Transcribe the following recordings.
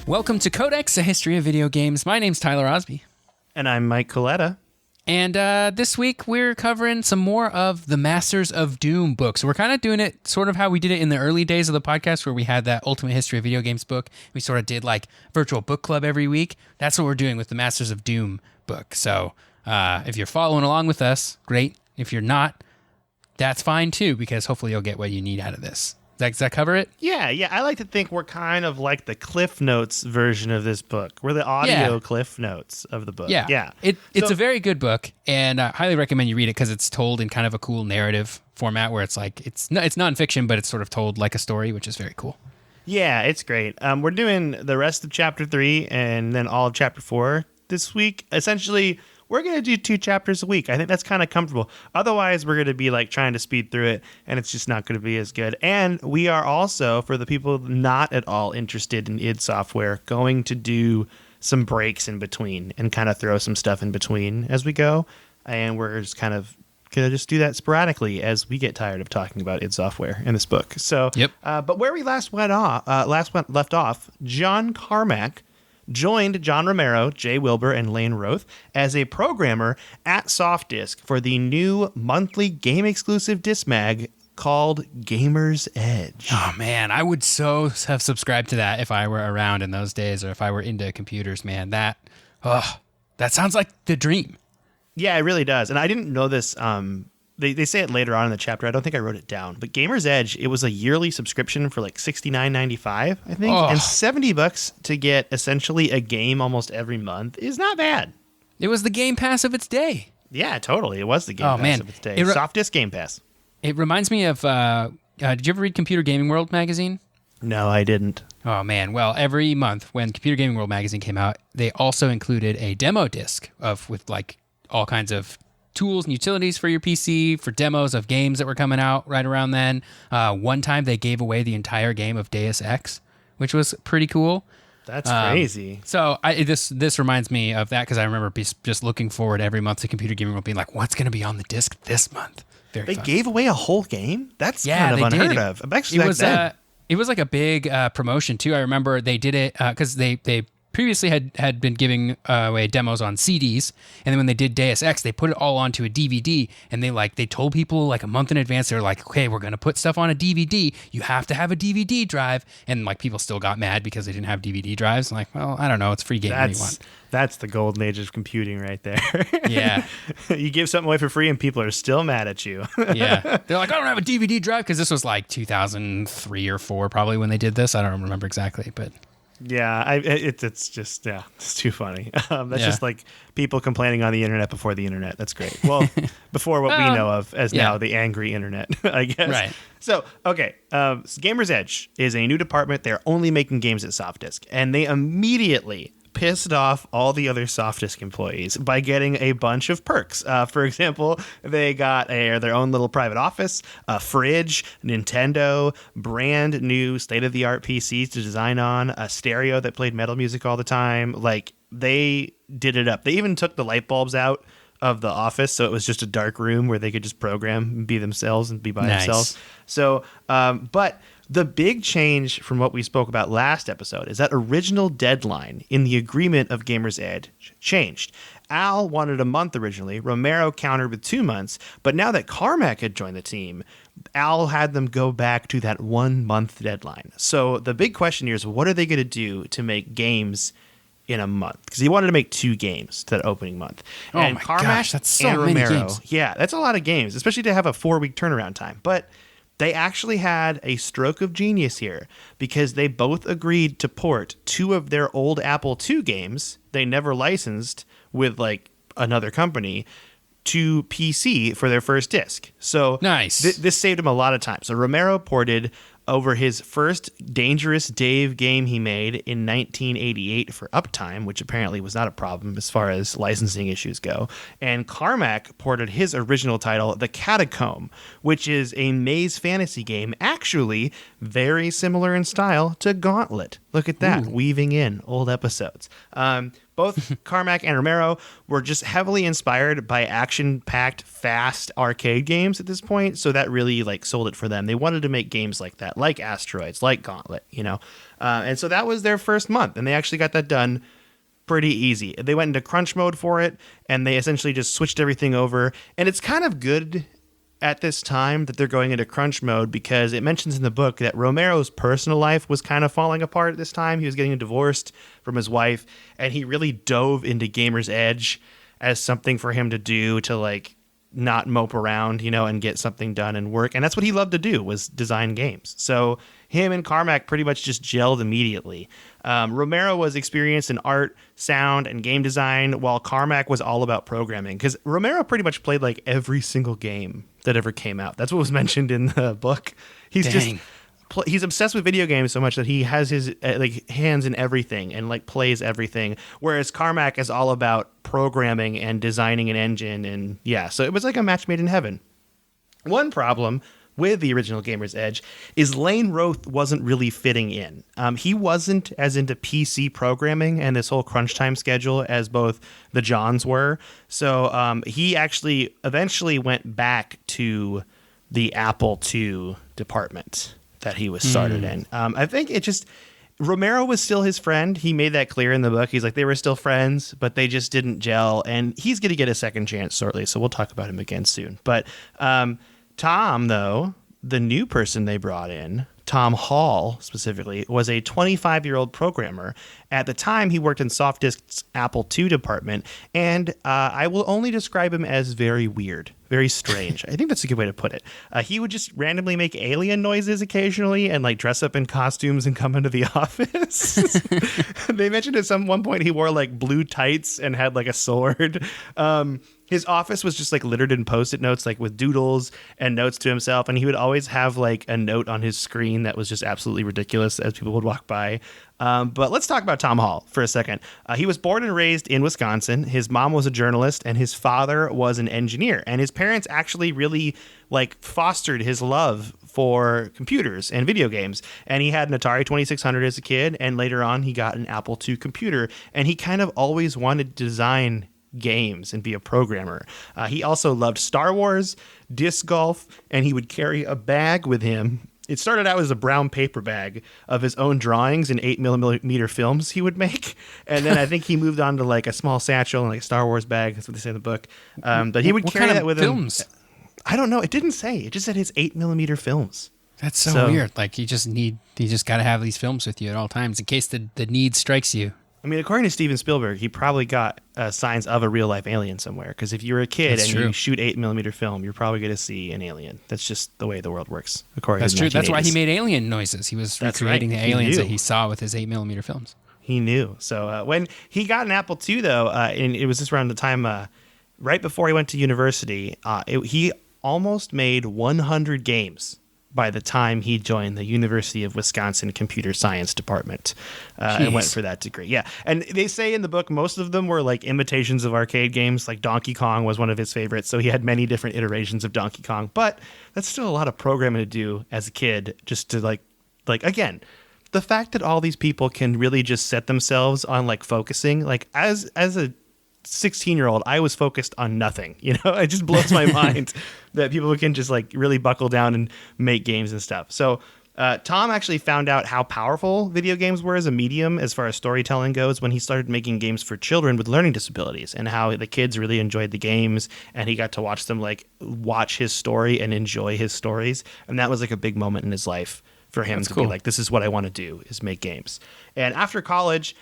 Welcome to Codex, a history of video games. My name's Tyler Osby. And I'm Mike Coletta. And this week we're covering some more of the Masters of Doom books. We're kind of doing it sort of how we did it in the early days of the podcast where we had that Ultimate History of Video Games book. We sort of did like virtual book club every week. That's what we're doing with the Masters of Doom book. So if you're following along with us, great. If you're not, that's fine too, because hopefully you'll get what you need out of this. Does that cover it? Yeah. I like to think we're kind of like the Cliff Notes version of this book. We're the audio Cliff Notes of the book. Yeah. It's a very good book, and I highly recommend you read it because it's told in kind of a cool narrative format where it's like it's nonfiction, but it's sort of told like a story, which is very cool. Yeah, it's great. We're doing the rest of Chapter 3 and then all of Chapter 4 this week. Essentially, we're going to do 2 chapters a week. I think that's kind of comfortable. Otherwise, we're going to be like trying to speed through it, and it's just not going to be as good. And we are also, for the people not at all interested in id Software, going to do some breaks in between and kind of throw some stuff in between as we go. And we're just kind of going to just do that sporadically as we get tired of talking about id Software in this book. So, but where we left off, John Carmack joined John Romero, Jay Wilbur, and Lane Roth as a programmer at SoftDisk for the new monthly game-exclusive disc mag called Gamer's Edge. Oh, man, I would so have subscribed to that if I were around in those days or if I were into computers, man. That sounds like the dream. Yeah, it really does. And I didn't know this. They say it later on in the chapter. I don't think I wrote it down. But Gamer's Edge, it was a yearly subscription for like $69.95, I think. Oh. And $70 to get essentially a game almost every month is not bad. It was the Game Pass of its day. Yeah, totally. It was the Game Pass of its day. SoftDisk Game Pass. It reminds me of, did you ever read Computer Gaming World magazine? No, I didn't. Oh, man. Well, every month when Computer Gaming World magazine came out, they also included a demo disc with like all kinds of tools and utilities for your PC, for demos of games that were coming out right around then. One time they gave away the entire game of Deus Ex, which was pretty cool. That's crazy. So this reminds me of that because I remember just looking forward every month to Computer Gaming World being like, what's going to be on the disc this month? Very fun. Gave away a whole game? That's kind of unheard of. It was like a big promotion too. I remember they did it because they previously had been giving away demos on CDs, and then when they did Deus Ex, they put it all onto a DVD, and they told people like a month in advance, they're like, okay, we're gonna put stuff on a DVD. You have to have a DVD drive, and like people still got mad because they didn't have DVD drives. I'm like, well, I don't know, it's free game. That's the golden age of computing right there. Yeah, you give something away for free, and people are still mad at you. Yeah, they're like, I don't have a DVD drive because this was like 2003 or 4 probably when they did this. I don't remember exactly, but. Yeah, it's just it's too funny. That's just like people complaining on the internet before the internet. That's great. Well, before what we know of as now the angry internet, I guess. Right. So, okay, Gamer's Edge is a new department. They're only making games at SoftDisk, and they immediately pissed off all the other SoftDisk employees by getting a bunch of perks. For example, they got their own little private office, a fridge, Nintendo, brand new state-of-the-art PCs to design on, a stereo that played metal music all the time. Like, they did it up. They even took the light bulbs out of the office, so it was just a dark room where they could just program and be themselves and be by themselves. So, but the big change from what we spoke about last episode is that original deadline in the agreement of Gamer's Edge changed. Al wanted a month originally. Romero countered with 2 months. But now that Carmack had joined the team, Al had them go back to that 1 month deadline. So the big question here is, what are they going to do to make games in a month? Because he wanted to make 2 games to that opening month. Oh and my Carmack gosh, that's so many games. Yeah, that's a lot of games, especially to have a 4-week turnaround time. But they actually had a stroke of genius here because they both agreed to port 2 of their old Apple II games they never licensed with like another company to PC for their first disc. So nice. This saved him a lot of time. So Romero ported over his first Dangerous Dave game he made in 1988 for Uptime, which apparently was not a problem as far as licensing issues go. And Carmack ported his original title, The Catacomb, which is a maze fantasy game, actually very similar in style to Gauntlet. Look at that, weaving in old episodes. both Carmack and Romero were just heavily inspired by action-packed, fast arcade games at this point. So that really like sold it for them. They wanted to make games like that, like Asteroids, like Gauntlet, and so that was their first month, and they actually got that done pretty easy. They went into crunch mode for it, and they essentially just switched everything over. And it's kind of good at this time that they're going into crunch mode, because it mentions in the book that Romero's personal life was kind of falling apart at this time. He was getting divorced from his wife, and he really dove into Gamer's Edge as something for him to do to like not mope around, and get something done and work. And that's what he loved to do, was design games. So him and Carmack pretty much just gelled immediately. Romero was experienced in art, sound, and game design, while Carmack was all about programming, because Romero pretty much played like every single game that ever came out. That's what was mentioned in the book. He's he's obsessed with video games so much that he has his hands in everything and like plays everything, whereas Carmack is all about programming and designing an engine. And so it was like a match made in heaven. One problem with the original Gamer's Edge is Lane Roth wasn't really fitting in. He wasn't as into PC programming and this whole crunch time schedule as both the Johns were. So he actually eventually went back to the Apple II department that he was started in. I think Romero was still his friend. He made that clear in the book. He's like, they were still friends, but they just didn't gel. And he's going to get a second chance shortly, so we'll talk about him again soon. But Tom, though, the new person they brought in, Tom Hall specifically, was a 25-year-old programmer. At the time, he worked in Softdisk's Apple II department, and I will only describe him as very weird, very strange. I think that's a good way to put it. He would just randomly make alien noises occasionally and like dress up in costumes and come into the office. They mentioned at one point he wore like blue tights and had like a sword. His office was just like littered in Post-it notes, like with doodles and notes to himself. And he would always have like a note on his screen that was just absolutely ridiculous as people would walk by. But let's talk about Tom Hall for a second. He was born and raised in Wisconsin. His mom was a journalist and his father was an engineer. And his parents actually really like fostered his love for computers and video games. And he had an Atari 2600 as a kid. And later on, he got an Apple II computer. And he kind of always wanted to design games and be a programmer. He also loved Star Wars, disc golf, and he would carry a bag with him. It started out as a brown paper bag of his own drawings in 8mm films he would make. And then I think he moved on to like a small satchel and like a Star Wars bag. That's what they say in the book. But he would carry that with films? him. I don't know. It didn't say. It just said his 8mm films. That's so weird. Like you just got to have these films with you at all times in case the need strikes you. I mean, according to Steven Spielberg, he probably got signs of a real-life alien somewhere. Because if you're a kid you shoot 8mm film, you're probably going to see an alien. That's just the way the world works. That's true. That's why he made alien noises. He was recreating the aliens that he saw with his 8mm films. He knew. So when he got an Apple II, though, and it was just around the time right before he went to university, he almost made 100 games by the time he joined the University of Wisconsin Computer Science Department and went for that degree. Yeah. And they say in the book, most of them were like imitations of arcade games. Like Donkey Kong was one of his favorites. So he had many different iterations of Donkey Kong. But that's still a lot of programming to do as a kid, just to like again, the fact that all these people can really just set themselves on like focusing, like as a 16-year-old, I was focused on nothing. It just blows my mind that people can just like really buckle down and make games and stuff. So Tom actually found out how powerful video games were as a medium as far as storytelling goes when he started making games for children with learning disabilities, and how the kids really enjoyed the games, and he got to watch them like watch his story and enjoy his stories. And that was like a big moment in his life for him to be like, this is what I want to do, is make games. And after college,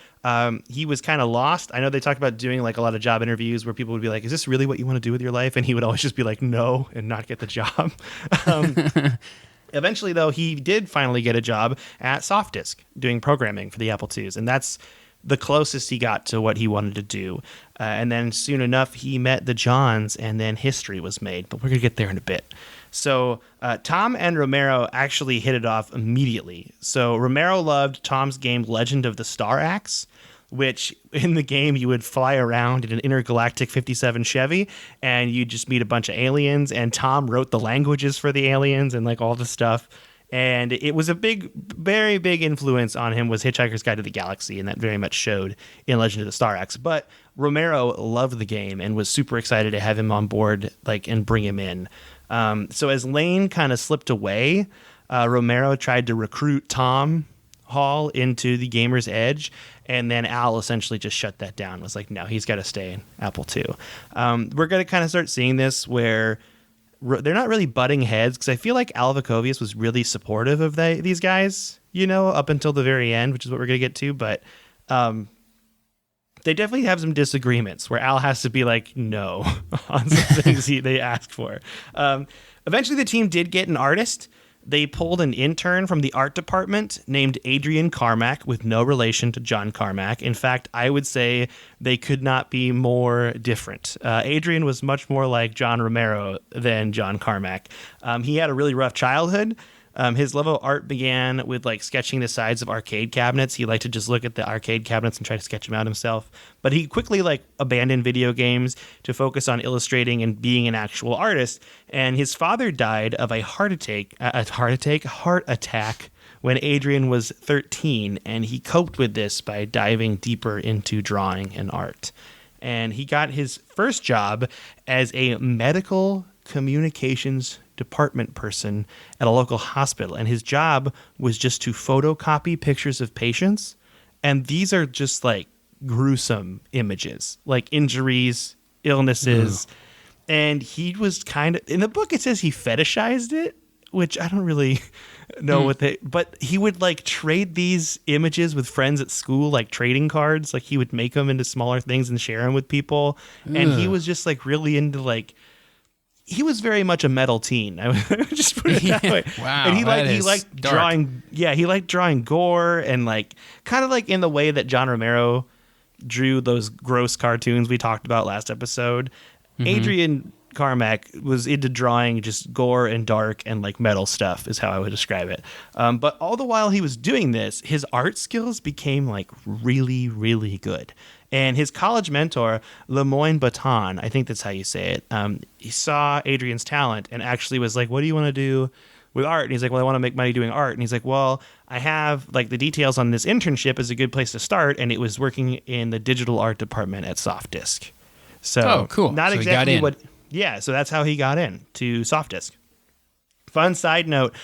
he was kind of lost. I know they talked about doing like a lot of job interviews where people would be like, is this really what you want to do with your life? And he would always just be like, no, and not get the job. Eventually, though, he did finally get a job at Softdisk doing programming for the Apple IIs. And that's the closest he got to what he wanted to do. And then soon enough, he met the Johns, and then history was made. But we're going to get there in a bit. So Tom and Romero actually hit it off immediately. So Romero loved Tom's game Legend of the Star Axe, which in the game you would fly around in an intergalactic 57 Chevy and you'd just meet a bunch of aliens, and Tom wrote the languages for the aliens and like all the stuff. And it was a very big influence on him was Hitchhiker's Guide to the Galaxy, and that very much showed in Legend of the Star Axe. But Romero loved the game and was super excited to have him on board, and bring him in. So as Lane kind of slipped away, Romero tried to recruit Tom Hall into the Gamer's Edge, and then Al essentially just shut that down. Was like, no, he's got to stay in Apple II. We're going to kind of start seeing this where they're not really butting heads, because I feel like Al Vacovius was really supportive of these guys, up until the very end, which is what we're going to get to. But they definitely have some disagreements where Al has to be like, no, on some things they ask for. Eventually, the team did get an artist. They pulled an intern from the art department named Adrian Carmack, with no relation to John Carmack. In fact, I would say they could not be more different. Adrian was much more like John Romero than John Carmack. He had a really rough childhood. His love of art began with sketching the sides of arcade cabinets. He liked to just look at the arcade cabinets and try to sketch them out himself. But he quickly abandoned video games to focus on illustrating and being an actual artist. And his father died of a heart attack when Adrian was 13. And he coped with this by diving deeper into drawing and art. And he got his first job as a medical communications department person at a local hospital, and his job was just to photocopy pictures of patients, and these are just gruesome images, injuries, illnesses. And he was kind of, in the book it says he fetishized it, which I don't really know but he would trade these images with friends at school, trading cards. He would make them into smaller things and share them with people. And he was just really into he was very much a metal teen. I would just put it that way. Wow. And he liked dark. drawing. Yeah, he liked drawing gore and kind of in the way that John Romero drew those gross cartoons we talked about last episode. Adrian Carmack was into drawing just gore and dark and metal stuff is how I would describe it. But all the while he was doing this, his art skills became really, really good. And his college mentor, Lemoyne Baton, I think that's how you say it, he saw Adrian's talent and actually was like, what do you want to do with art? And he's like, well, I want to make money doing art. And he's like, well, I have the details on this internship is a good place to start. And it was working in the digital art department at Softdisk. So cool. Not so exactly what. Yeah, so that's how he got in to Softdisk. Fun side note,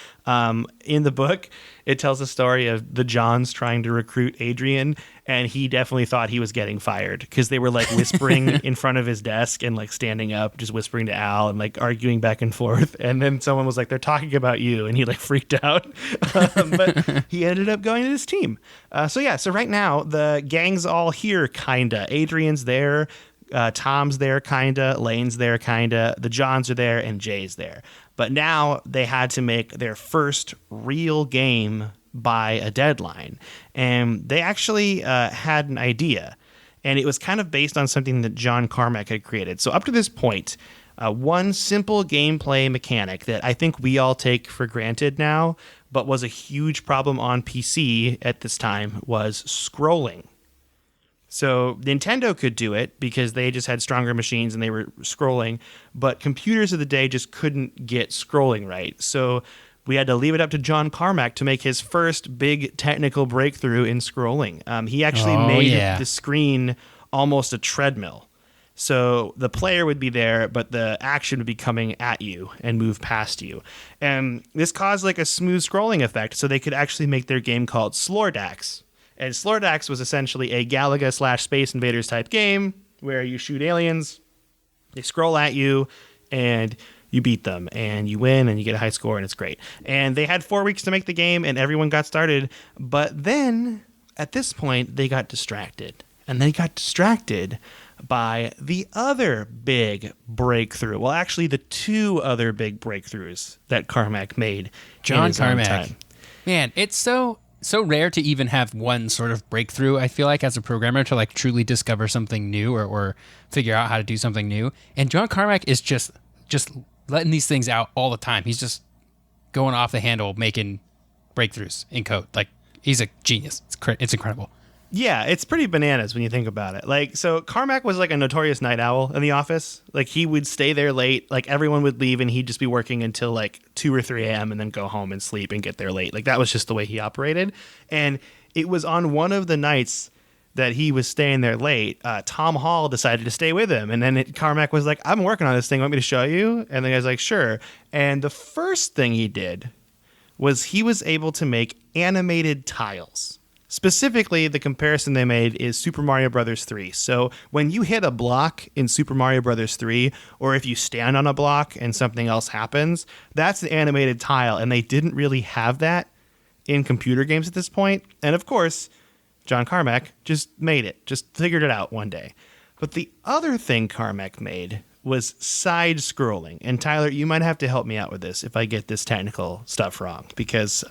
in the book, it tells the story of the Johns trying to recruit Adrian, and he definitely thought he was getting fired because they were whispering in front of his desk and standing up, just whispering to Al and arguing back and forth. And then someone was like, they're talking about you, and he freaked out. But he ended up going to this team. So right now, the gang's all here, kinda. Adrian's there. Tom's there, kinda. Lane's there, kinda. The Johns are there, and Jay's there. But now they had to make their first real game by a deadline. And they actually had an idea. And it was kind of based on something that John Carmack had created. So up to this point, one simple gameplay mechanic that I think we all take for granted now, but was a huge problem on PC at this time, was scrolling. So Nintendo could do it because they just had stronger machines and they were scrolling, but computers of the day just couldn't get scrolling right. So we had to leave it up to John Carmack to make his first big technical breakthrough in scrolling. He actually made the screen almost a treadmill. So the player would be there, but the action would be coming at you and move past you. And this caused a smooth scrolling effect, so they could actually make their game called Slordax. And Slordax was essentially a Galaga/Space Invaders type game where you shoot aliens, they scroll at you, and you beat them, and you win, and you get a high score, and it's great. And they had 4 weeks to make the game, and everyone got started. But then, at this point, they got distracted. And they got distracted by the other big breakthrough. Well, actually, the two other big breakthroughs that Carmack made. John Carmack. Man, it's so rare to even have one sort of breakthrough, I feel like, as a programmer to truly discover something new or figure out how to do something new. And John Carmack is just letting these things out all the time. He's just going off the handle, making breakthroughs in code. He's a genius. It's incredible. Yeah, it's pretty bananas when you think about it. Like, so Carmack was like a notorious night owl in the office. Like, he would stay there late. Like, everyone would leave and he'd just be working until like 2 or 3 a.m. and then go home and sleep and get there late. Like, that was just the way he operated. And it was on one of the nights that he was staying there late, Tom Hall decided to stay with him. And then Carmack was like, I'm working on this thing. Want me to show you? And the guy's like, sure. And the first thing he did was he was able to make animated tiles. Specifically, the comparison they made is Super Mario Bros. 3. So when you hit a block in Super Mario Bros. 3, or if you stand on a block and something else happens, that's the animated tile. And they didn't really have that in computer games at this point. And of course, John Carmack just made it, just figured it out one day. But the other thing Carmack made was side-scrolling. And Tyler, you might have to help me out with this if I get this technical stuff wrong, because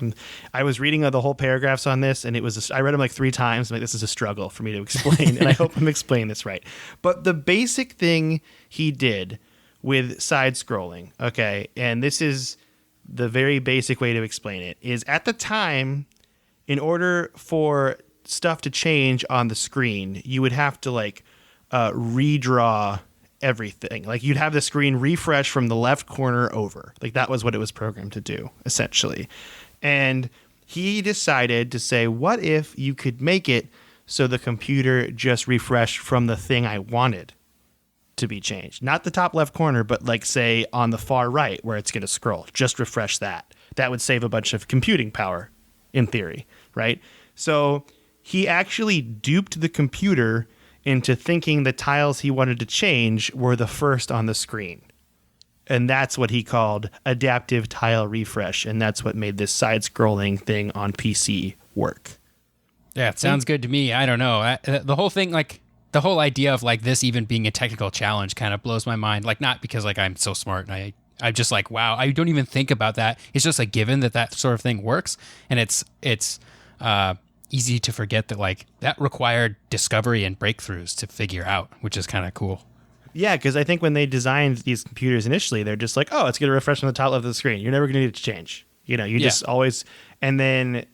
I was reading the whole paragraphs on this, and I read them like 3 times. I'm like, this is a struggle for me to explain, and I hope I'm explaining this right. But the basic thing he did with side-scrolling, okay, and this is the very basic way to explain it, is at the time, in order for stuff to change on the screen, you would have to like redraw everything. Like, you'd have the screen refresh from the left corner over. Like, that was what it was programmed to do, essentially. And he decided to say, what if you could make it so the computer just refreshed from the thing I wanted to be changed? Not the top left corner, but like, say, on the far right where it's going to scroll. Just refresh that. That would save a bunch of computing power, in theory, right? So he actually duped the computer into thinking the tiles he wanted to change were the first on the screen. And that's what he called adaptive tile refresh. And that's what made this side-scrolling thing on PC work. Yeah, it sounds good to me. I don't know. The whole thing, like, the whole idea of like this even being a technical challenge kind of blows my mind. Like, not because like I'm so smart and I'm just like, wow, I don't even think about that. It's just a given that sort of thing works. And it's easy to forget that like that required discovery and breakthroughs to figure out, which is kind of cool. Yeah, because I think when they designed these computers initially, they're just like, oh, it's going to refresh on the top left of the screen. You're never going to need it to change. You know, just always. And then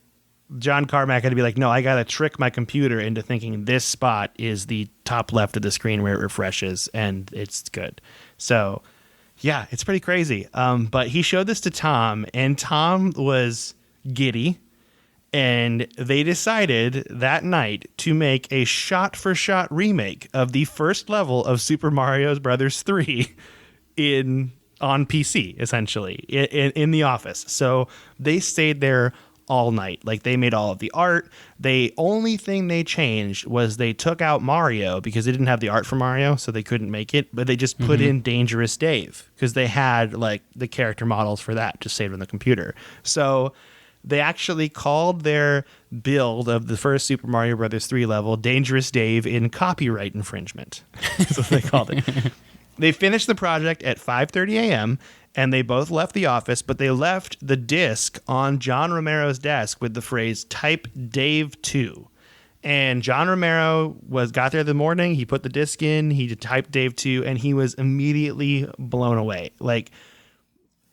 John Carmack had to be like, no, I got to trick my computer into thinking this spot is the top left of the screen where it refreshes, and it's good. So, yeah, it's pretty crazy. But he showed this to Tom, and Tom was giddy. And they decided that night to make a shot-for-shot remake of the first level of Super Mario Bros. 3 on PC, essentially, in the office. So they stayed there all night. Like, they made all of the art. The only thing they changed was they took out Mario because they didn't have the art for Mario, so they couldn't make it. But they just put in Dangerous Dave because they had like the character models for that just saved on the computer. So they actually called their build of the first Super Mario Bros. 3 level Dangerous Dave in copyright infringement. That's what they called it. They finished the project at 5:30 a.m., and they both left the office, but they left the disc on John Romero's desk with the phrase "Type Dave 2." And John Romero got there the morning, he put the disc in, he typed Dave 2, and he was immediately blown away. Like,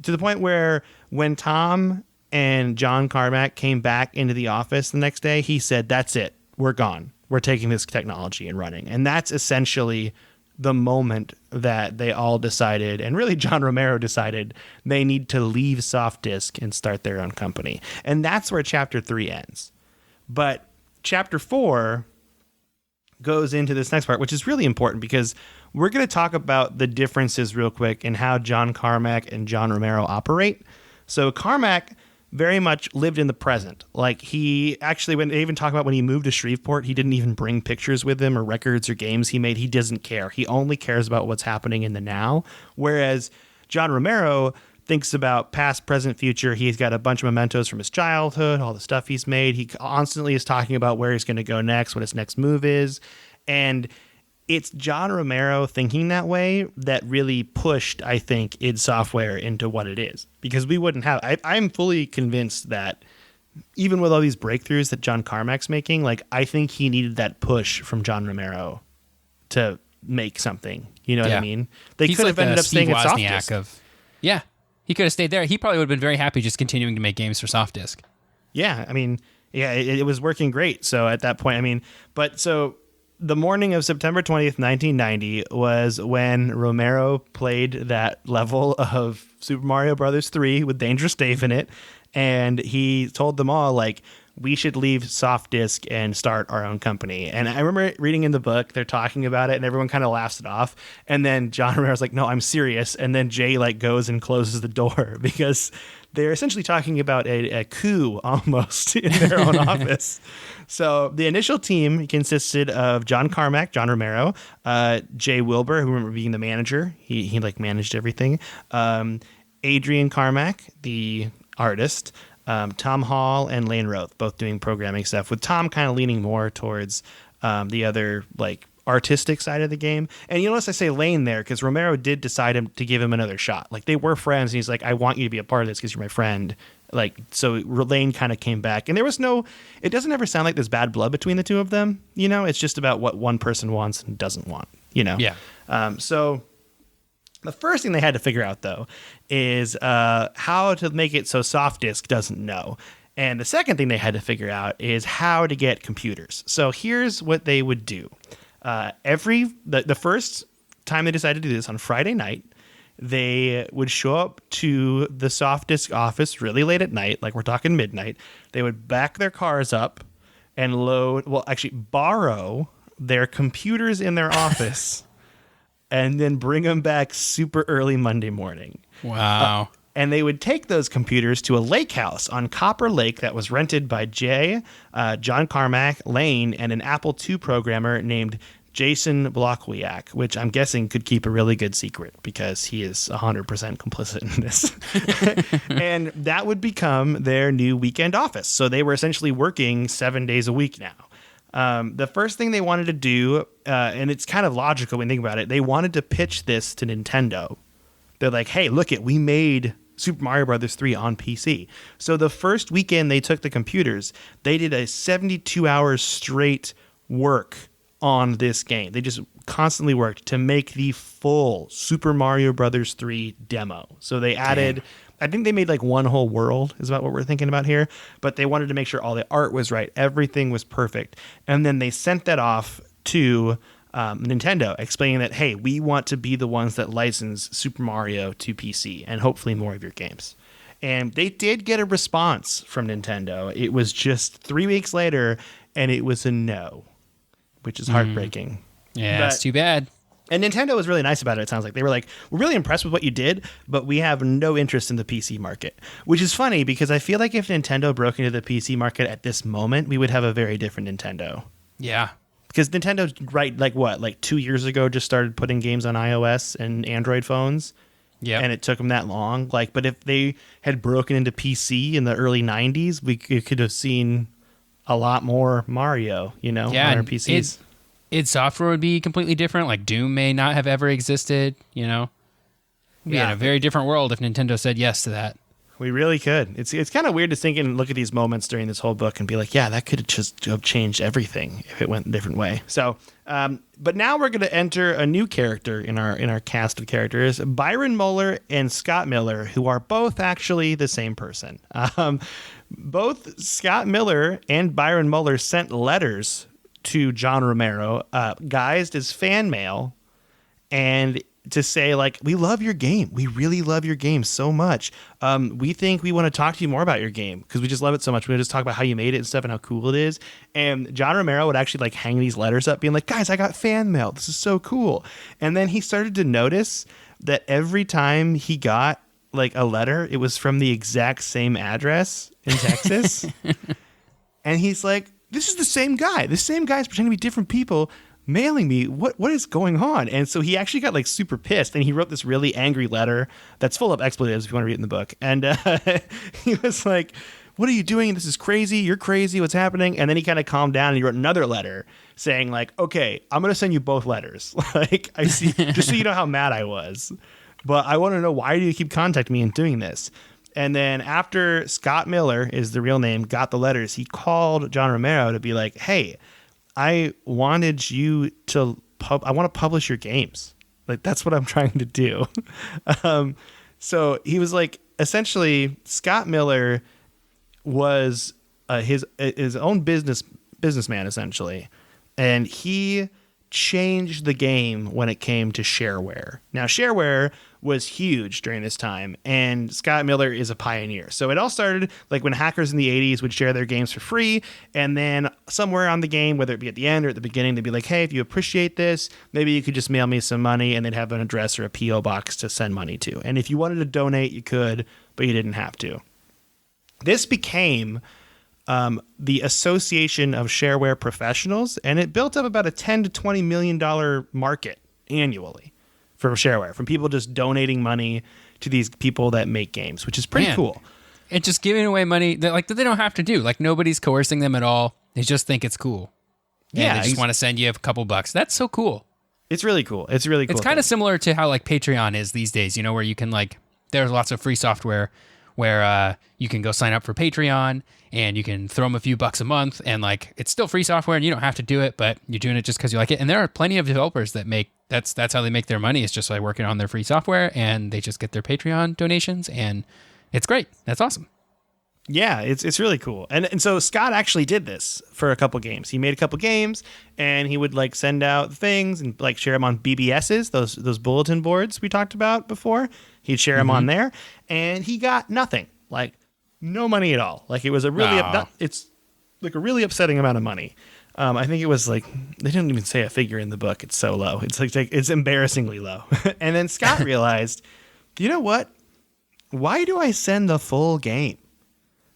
to the point where when Tom and John Carmack came back into the office the next day, he said, that's it. We're gone. We're taking this technology and running. And that's essentially the moment that they all decided, and really John Romero decided, they need to leave SoftDisk and start their own company. And that's where Chapter 3 ends. But Chapter 4 goes into this next part, which is really important because we're going to talk about the differences real quick in how John Carmack and John Romero operate. So Carmack very much lived in the present. Like, he actually, when they even talk about when he moved to Shreveport, he didn't even bring pictures with him or records or games he made. He doesn't care. He only cares about what's happening in the now. Whereas John Romero thinks about past, present, future. He's got a bunch of mementos from his childhood, all the stuff he's made. He constantly is talking about where he's going to go next, what his next move is. And it's John Romero thinking that way that really pushed, I think, id Software into what it is. Because we wouldn't have... I'm fully convinced that even with all these breakthroughs that John Carmack's making, like, I think he needed that push from John Romero to make something. You know what I mean? They could have ended up staying at SoftDisk. Yeah, he could have stayed there. He probably would have been very happy just continuing to make games for SoftDisk. Yeah, I mean, Yeah, it was working great. So at that point, I mean, but so the morning of September 20th, 1990 was when Romero played that level of Super Mario Brothers 3 with Dangerous Dave in it. And he told them all, like, we should leave Soft Disk and start our own company. And I remember reading in the book, they're talking about it and everyone kind of laughs it off. And then John Romero's like, no, I'm serious. And then Jay like goes and closes the door because they're essentially talking about a coup almost in their own office. So the initial team consisted of John Carmack, John Romero, Jay Wilbur, who remember being the manager. He like managed everything. Adrian Carmack, the artist, Tom Hall and Lane Roth, both doing programming stuff, with Tom kind of leaning more towards the other like artistic side of the game. And you notice I say Lane there because Romero did decide to give him another shot. Like they were friends and he's like, I want you to be a part of this because you're my friend. Like, so Lane kind of came back and there was it doesn't ever sound like there's bad blood between the two of them. You know, it's just about what one person wants and doesn't want, you know? Yeah. So the first thing they had to figure out, though, is how to make it so Soft Disk doesn't know. And the second thing they had to figure out is how to get computers. So here's what they would do. The first time they decided to do this on Friday night, they would show up to the Soft Disk office really late at night, like we're talking midnight. They would back their cars up and borrow their computers in their office and then bring them back super early Monday morning. Wow. And they would take those computers to a lake house on Copper Lake that was rented by Jay, John Carmack, Lane, and an Apple II programmer named Jason Blockwiak, which I'm guessing could keep a really good secret because he is 100% complicit in this. And that would become their new weekend office. So they were essentially working 7 days a week now. The first thing they wanted to do, and it's kind of logical when you think about it, they wanted to pitch this to Nintendo. They're like, hey, we made Super Mario Brothers 3 on PC. So the first weekend they took the computers, they did a 72 hours straight work on this game. They just constantly worked to make the full Super Mario Brothers 3 demo. So they added, I think they made like one whole world is about what we're thinking about here, but they wanted to make sure all the art was right. Everything was perfect. And then they sent that off to Nintendo explaining that, hey, we want to be the ones that license Super Mario to PC and hopefully more of your games. And they did get a response from Nintendo. It was just 3 weeks later and it was a no, which is heartbreaking. Yeah, that's too bad. And Nintendo was really nice about it, it sounds like. They were like, we're really impressed with what you did, but we have no interest in the PC market. Which is funny because I feel like if Nintendo broke into the PC market at this moment, we would have a very different Nintendo. Yeah. Because Nintendo's like 2 years ago just started putting games on iOS and Android phones. Yeah. And it took them that long. But if they had broken into PC in the early 90s, we could have seen a lot more Mario, on our PCs. Its software would be completely different. Like Doom may not have ever existed, We'd be in a very different world if Nintendo said yes to that. We really could. It's kind of weird to think and look at these moments during this whole book and be like, yeah, that could just have changed everything if it went a different way. So, but now we're going to enter a new character in our cast of characters, Byron Muller and Scott Miller, who are both actually the same person. Both Scott Miller and Byron Muller sent letters to John Romero, guised as fan mail, and to say, we love your game. We really love your game so much. We think we want to talk to you more about your game because we just love it so much. We want to just talk about how you made it and stuff and how cool it is. And John Romero would actually hang these letters up being like, guys, I got fan mail. This is so cool. And then he started to notice that every time he got a letter, it was from the exact same address in Texas. And he's like, this is the same guy. The same guy's pretending to be different people mailing me. What is going on? And so he actually got super pissed, and he wrote this really angry letter that's full of expletives if you want to read it in the book. And he was like, what are you doing? This is crazy. You're crazy. What's happening? And then he kind of calmed down and he wrote another letter saying okay, I'm going to send you both letters. I see, just so you know how mad I was, but I want to know, why do you keep contacting me and doing this? And then after Scott Miller is the real name, got the letters, he called John Romero to be like, hey, I wanted you to I want to publish your games. That's what I'm trying to do. So he was essentially, Scott Miller was his own businessman essentially, and he changed the game when it came to shareware. Now, shareware was huge during this time, and Scott Miller is a pioneer. So it all started like when hackers in the 80s would share their games for free, and then somewhere on the game, whether it be at the end or at the beginning, they'd be like, hey, if you appreciate this, maybe you could just mail me some money, and they'd have an address or a P.O. box to send money to. And if you wanted to donate, you could, but you didn't have to. This became the Association of Shareware Professionals, and it built up about a $10 to $20 million market annually from shareware, from people just donating money to these people that make games, which is pretty cool. And just giving away money that they don't have to do. Like, nobody's coercing them at all. They just think it's cool. And they just want to send you a couple bucks. That's so cool. It's really cool. It's really cool. It's kind of similar to how like Patreon is these days, you know, where you can like, there's lots of free software where you can go sign up for Patreon and you can throw them a few bucks a month, and like it's still free software and you don't have to do it, but you're doing it just because you like it. And there are plenty of developers that make that's how they make their money, is just like working on their free software, and they just get their Patreon donations, and it's great. That's awesome. Yeah, it's really cool. And so Scott actually did this for a couple games. He made a couple games, and he would like send out things and like share them on BBSs, those bulletin boards we talked about before. He'd share them on there, and he got nothing, like no money at all. Like it was a really it's like a really upsetting amount of money. I think it was like, they didn't even say a figure in the book. It's so low. It's like it's embarrassingly low. And then Scott realized, you know what? Why do I send the full game?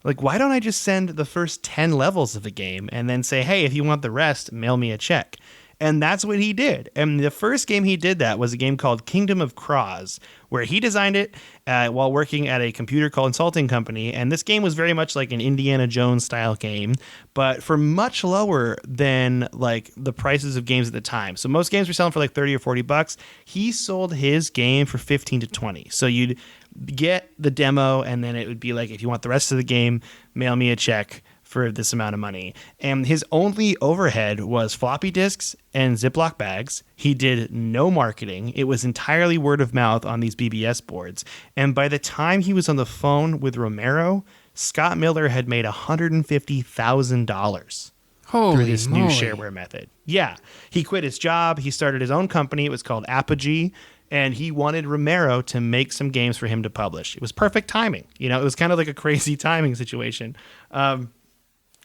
Like, why don't I just send the first 10 levels of a game and then say, hey, if you want the rest, mail me a check? And that's what he did. And the first game he did that was a game called Kingdom of Croz, where he designed it while working at a computer consulting company. And this game was very much like an Indiana Jones style game, but for much lower than like the prices of games at the time. So most games were selling for like 30 or 40 bucks. He sold his game for 15 to 20. So you'd get the demo, and then it would be like, if you want the rest of the game, mail me a check for this amount of money. And his only overhead was floppy disks and Ziploc bags. He did no marketing. It was entirely word of mouth on these BBS boards. And by the time he was on the phone with Romero, Scott Miller had made $150,000 through this new shareware method. Yeah. He quit his job. He started his own company. It was called Apogee. And he wanted Romero to make some games for him to publish. It was perfect timing. You know, it was kind of like a crazy timing situation.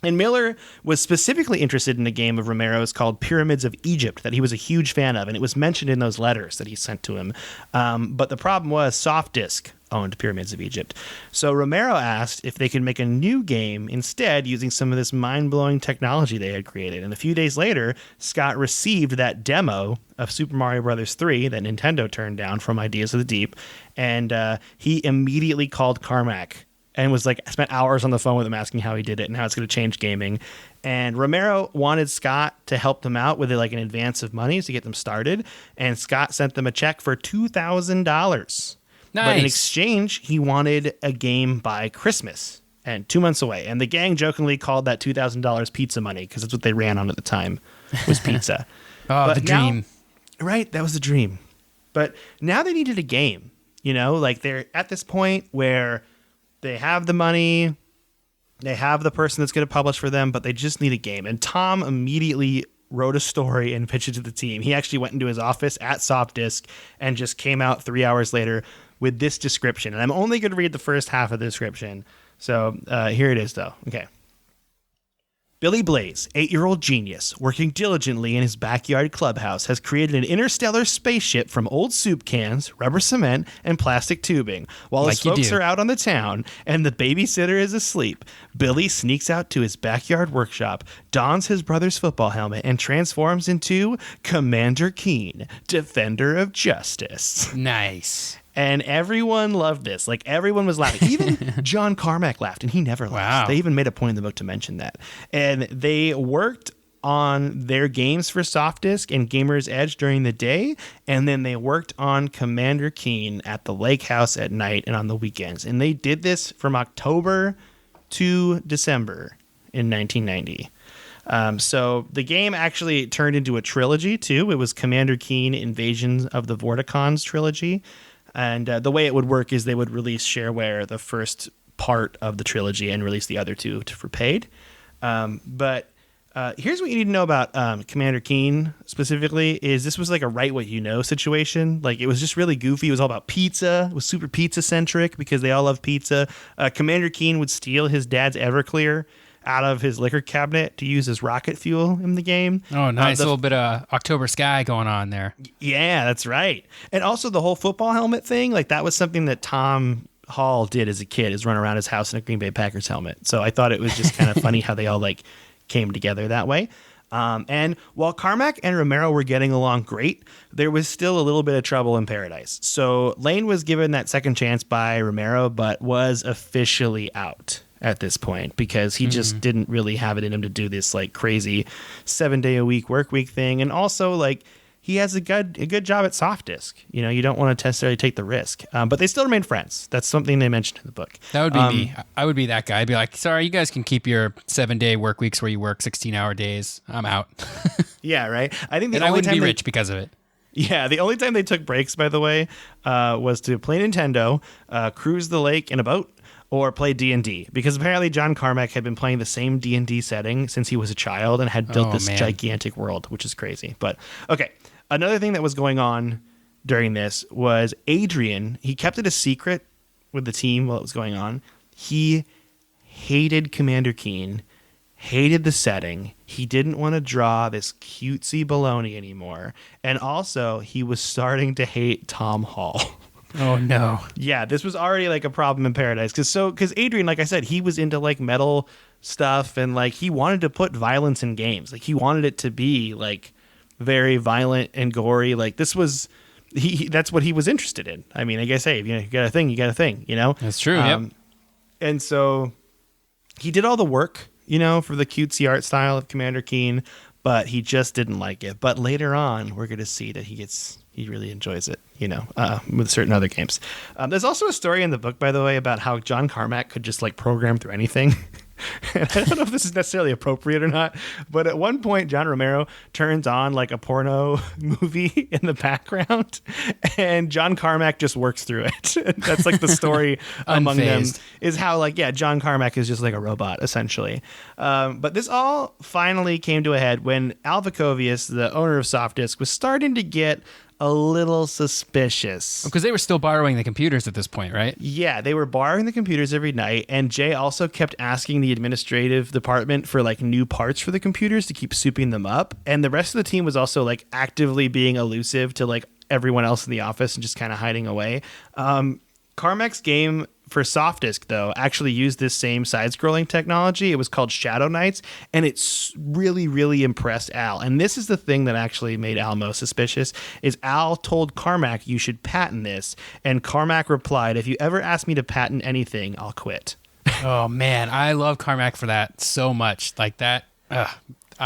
And Miller was specifically interested in a game of Romero's called Pyramids of Egypt that he was a huge fan of, and it was mentioned in those letters that he sent to him. But the problem was Softdisk owned Pyramids of Egypt. So Romero asked if they could make a new game instead using some of this mind-blowing technology they had created. And a few days later, Scott received that demo of Super Mario Bros. 3 that Nintendo turned down from Ideas of the Deep, and he immediately called Carmack and was like, spent hours on the phone with him asking how he did it and how it's going to change gaming. And Romero wanted Scott to help them out with like an advance of money to get them started. And Scott sent them a check for $2,000. Nice. But in exchange, he wanted a game by Christmas and 2 months away. And the gang jokingly called that $2,000 pizza money because that's what they ran on at the time, was pizza. But the dream. Right. That was the dream. But now they needed a game, you know, like they're at this point where they have the money, they have the person that's going to publish for them, but they just need a game. And Tom immediately wrote a story and pitched it to the team. He actually went into his office at Softdisk and just came out 3 hours later with this description. And I'm only going to read the first half of the description. So here it is, though. Okay. Billy Blaze, 8-year-old genius, working diligently in his backyard clubhouse, has created an interstellar spaceship from old soup cans, rubber cement, and plastic tubing. While his folks are out on the town and the babysitter is asleep, Billy sneaks out to his backyard workshop, dons his brother's football helmet, and transforms into Commander Keen, Defender of Justice. Nice. And everyone loved this. Like, everyone was laughing. Even John Carmack laughed, and he never laughed. Wow. They even made a point in the book to mention that. And they worked on their games for Softdisk and Gamer's Edge during the day, and then they worked on Commander Keen at the lake house at night and on the weekends. And they did this from October to December in 1990. So the game actually turned into a trilogy, too. It was Commander Keen Invasions of the Vorticons trilogy. And the way it would work is they would release shareware the first part of the trilogy and released the other two for paid. But here's what you need to know about Commander Keen specifically is this was like a write what you know situation. Like it was just really goofy. It was all about pizza. It was super pizza centric because they all love pizza. Commander Keen would steal his dad's Everclear out of his liquor cabinet to use as rocket fuel in the game. Oh, nice. Little bit of October Sky going on there. Yeah, that's right. And also the whole football helmet thing, like that was something that Tom Hall did as a kid, is run around his house in a Green Bay Packers helmet. So I thought it was just kind of funny how they all like came together that way. And while Carmack and Romero were getting along great, there was still a little bit of trouble in paradise. So Lane was given that second chance by Romero, but was officially out at this point because he just didn't really have it in him to do this like crazy 7-day-a-week work week thing. And also like he has a good job at soft disk. You know, you don't want to necessarily take the risk, but they still remain friends. That's something they mentioned in the book. That would be me. I would be that guy. I'd be like, sorry, you guys can keep your 7-day work weeks where you work 16-hour days. I'm out. Yeah, right. I think I wouldn't be rich because of it. Yeah, the only time they took breaks, by the way, was to play Nintendo, cruise the lake in a boat, or play D&D, because apparently John Carmack had been playing the same D&D setting since he was a child and had built this gigantic world, which is crazy. But okay, another thing that was going on during this was Adrian. He kept it a secret with the team while it was going on. He hated Commander Keen, hated the setting. He didn't want to draw this cutesy baloney anymore. And also, he was starting to hate Tom Hall. Oh no. Yeah, this was already like a problem in paradise because Adrian, like I said, he was into like metal stuff and like he wanted to put violence in games. Like he wanted it to be like very violent and gory. Like this was that's what he was interested in. I mean, I guess, hey, if you got a thing, you got a thing, you know? That's true. Yep. And so he did all the work, you know, for the cutesy art style of Commander Keen, but he just didn't like it. But later on, we're going to see that he really enjoys it, you know, with certain other games. There's also a story in the book, by the way, about how John Carmack could just like program through anything. I don't know if this is necessarily appropriate or not, but at one point, John Romero turns on like a porno movie in the background, and John Carmack just works through it. That's like the story among them is how like, yeah, John Carmack is just like a robot essentially. But this all finally came to a head when Al Vacovius, the owner of Softdisk, was starting to get a little suspicious. Because they were still borrowing the computers at this point, right? Yeah, they were borrowing the computers every night, and Jay also kept asking the administrative department for like new parts for the computers to keep souping them up. And the rest of the team was also like actively being elusive to like everyone else in the office and just kind of hiding away. Carmack's game for Softdisk, though, actually used this same side-scrolling technology. It was called Shadow Knights, and it's really, really impressed Al. And this is the thing that actually made Al most suspicious, is Al told Carmack, you should patent this. And Carmack replied, if you ever ask me to patent anything, I'll quit. Oh, man. I love Carmack for that so much. Like that.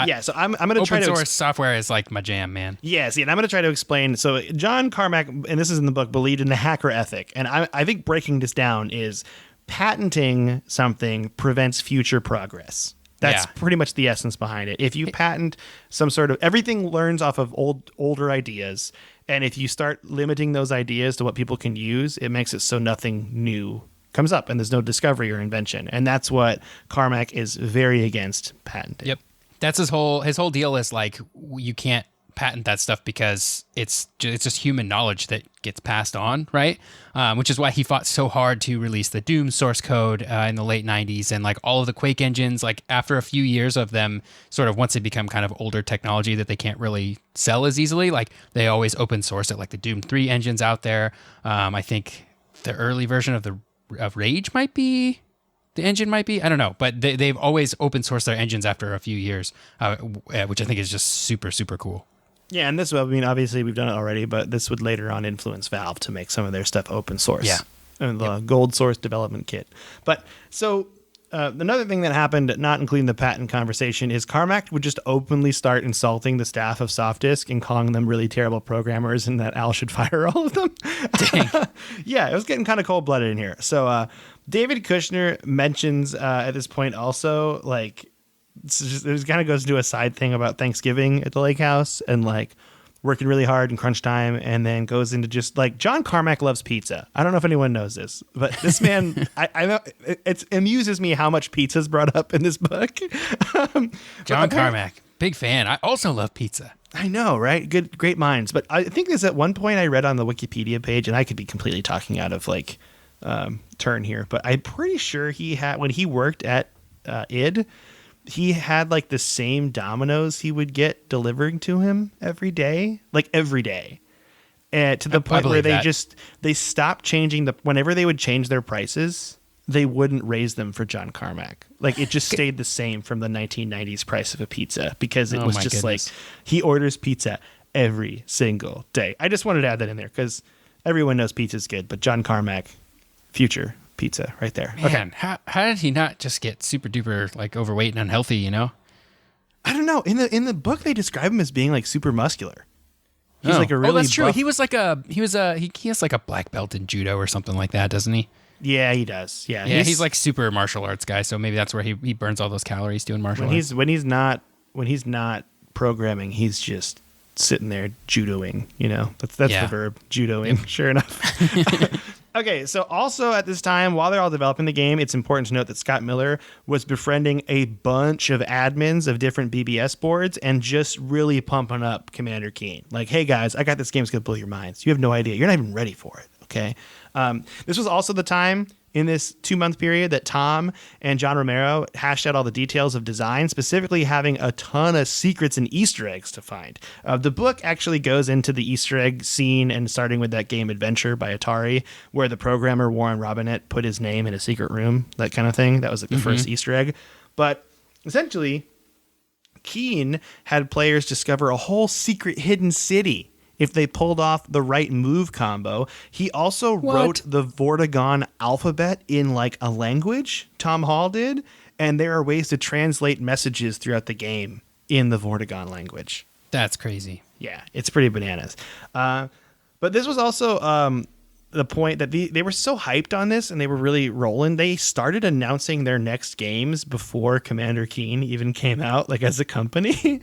Yeah, so I'm going to try to... Open source software is like my jam, man. Yeah, see, and I'm going to try to explain. So John Carmack, and this is in the book, believed in the hacker ethic. And I think breaking this down is patenting something prevents future progress. That's pretty much the essence behind it. If you patent some sort of... Everything learns off of older ideas. And if you start limiting those ideas to what people can use, it makes it so nothing new comes up and there's no discovery or invention. And that's what Carmack is very against patenting. Yep. That's his whole deal is like you can't patent that stuff because it's just human knowledge that gets passed on, right? Which is why he fought so hard to release the Doom source code in the late 90s and like all of the Quake engines. Like after a few years of them, sort of once they become kind of older technology that they can't really sell as easily, like they always open source it. Like the Doom 3 engines out there. I think the early version of Rage might be. The engine might be, I don't know, but they've always open sourced their engines after a few years, which I think is just super, super cool. Yeah, and this, I mean, obviously we've done it already, but this would later on influence Valve to make some of their stuff open source. Yeah. And the gold source development kit. But so another thing that happened, not including the patent conversation, is Carmack would just openly start insulting the staff of Softdisk and calling them really terrible programmers and that Al should fire all of them. Dang. Yeah, it was getting kind of cold-blooded in here. So David Kushner mentions at this point also, like, it kind of goes into a side thing about Thanksgiving at the lake house and like working really hard in crunch time, and then goes into just like John Carmack loves pizza. I don't know if anyone knows this, but this man, I know it amuses me how much pizza is brought up in this book. John Carmack, big fan. I also love pizza. I know, right? Great minds. But I think there's at one point I read on the Wikipedia page, and I could be completely talking out of like turn here, but I'm pretty sure he had, when he worked at id, he had like the same Dominoes he would get delivering to him every day, and to the point where they stopped changing whenever they would change their prices, they wouldn't raise them for John Carmack. Like it just stayed the same from the 1990s price of a pizza, because it was just like he orders pizza every single day. I just wanted to add that in there because everyone knows pizza's good, but John Carmack, future pizza right there. Man, okay. How did he not just get super duper like overweight and unhealthy, you know? I don't know. In the book they describe him as being like super muscular. He's like a really that's true. buff- He has like a black belt in judo or something like that, doesn't he? Yeah, he does. Yeah. He's like super martial arts guy, so maybe that's where he burns all those calories doing martial arts. When he's not programming, he's just sitting there judoing, you know. That's the verb, judoing. Sure enough. Okay, so also at this time, while they're all developing the game, it's important to note that Scott Miller was befriending a bunch of admins of different BBS boards and just really pumping up Commander Keen. Like, hey guys, I got this game that's going to blow your minds. You have no idea. You're not even ready for it, okay? This was also the time in this 2-month period that Tom and John Romero hashed out all the details of design, specifically having a ton of secrets and Easter eggs to find. The book actually goes into the Easter egg scene, and starting with that game Adventure by Atari, where the programmer Warren Robinett put his name in a secret room, that kind of thing. That was like the first Easter egg. But essentially, Keen had players discover a whole secret hidden city if they pulled off the right move combo. He also wrote the Vortigaunt alphabet in like a language, Tom Hall did, and there are ways to translate messages throughout the game in the Vortigaunt language. That's crazy. Yeah, it's pretty bananas. But this was also the point that they were so hyped on this and they were really rolling. They started announcing their next games before Commander Keen even came out, like as a company.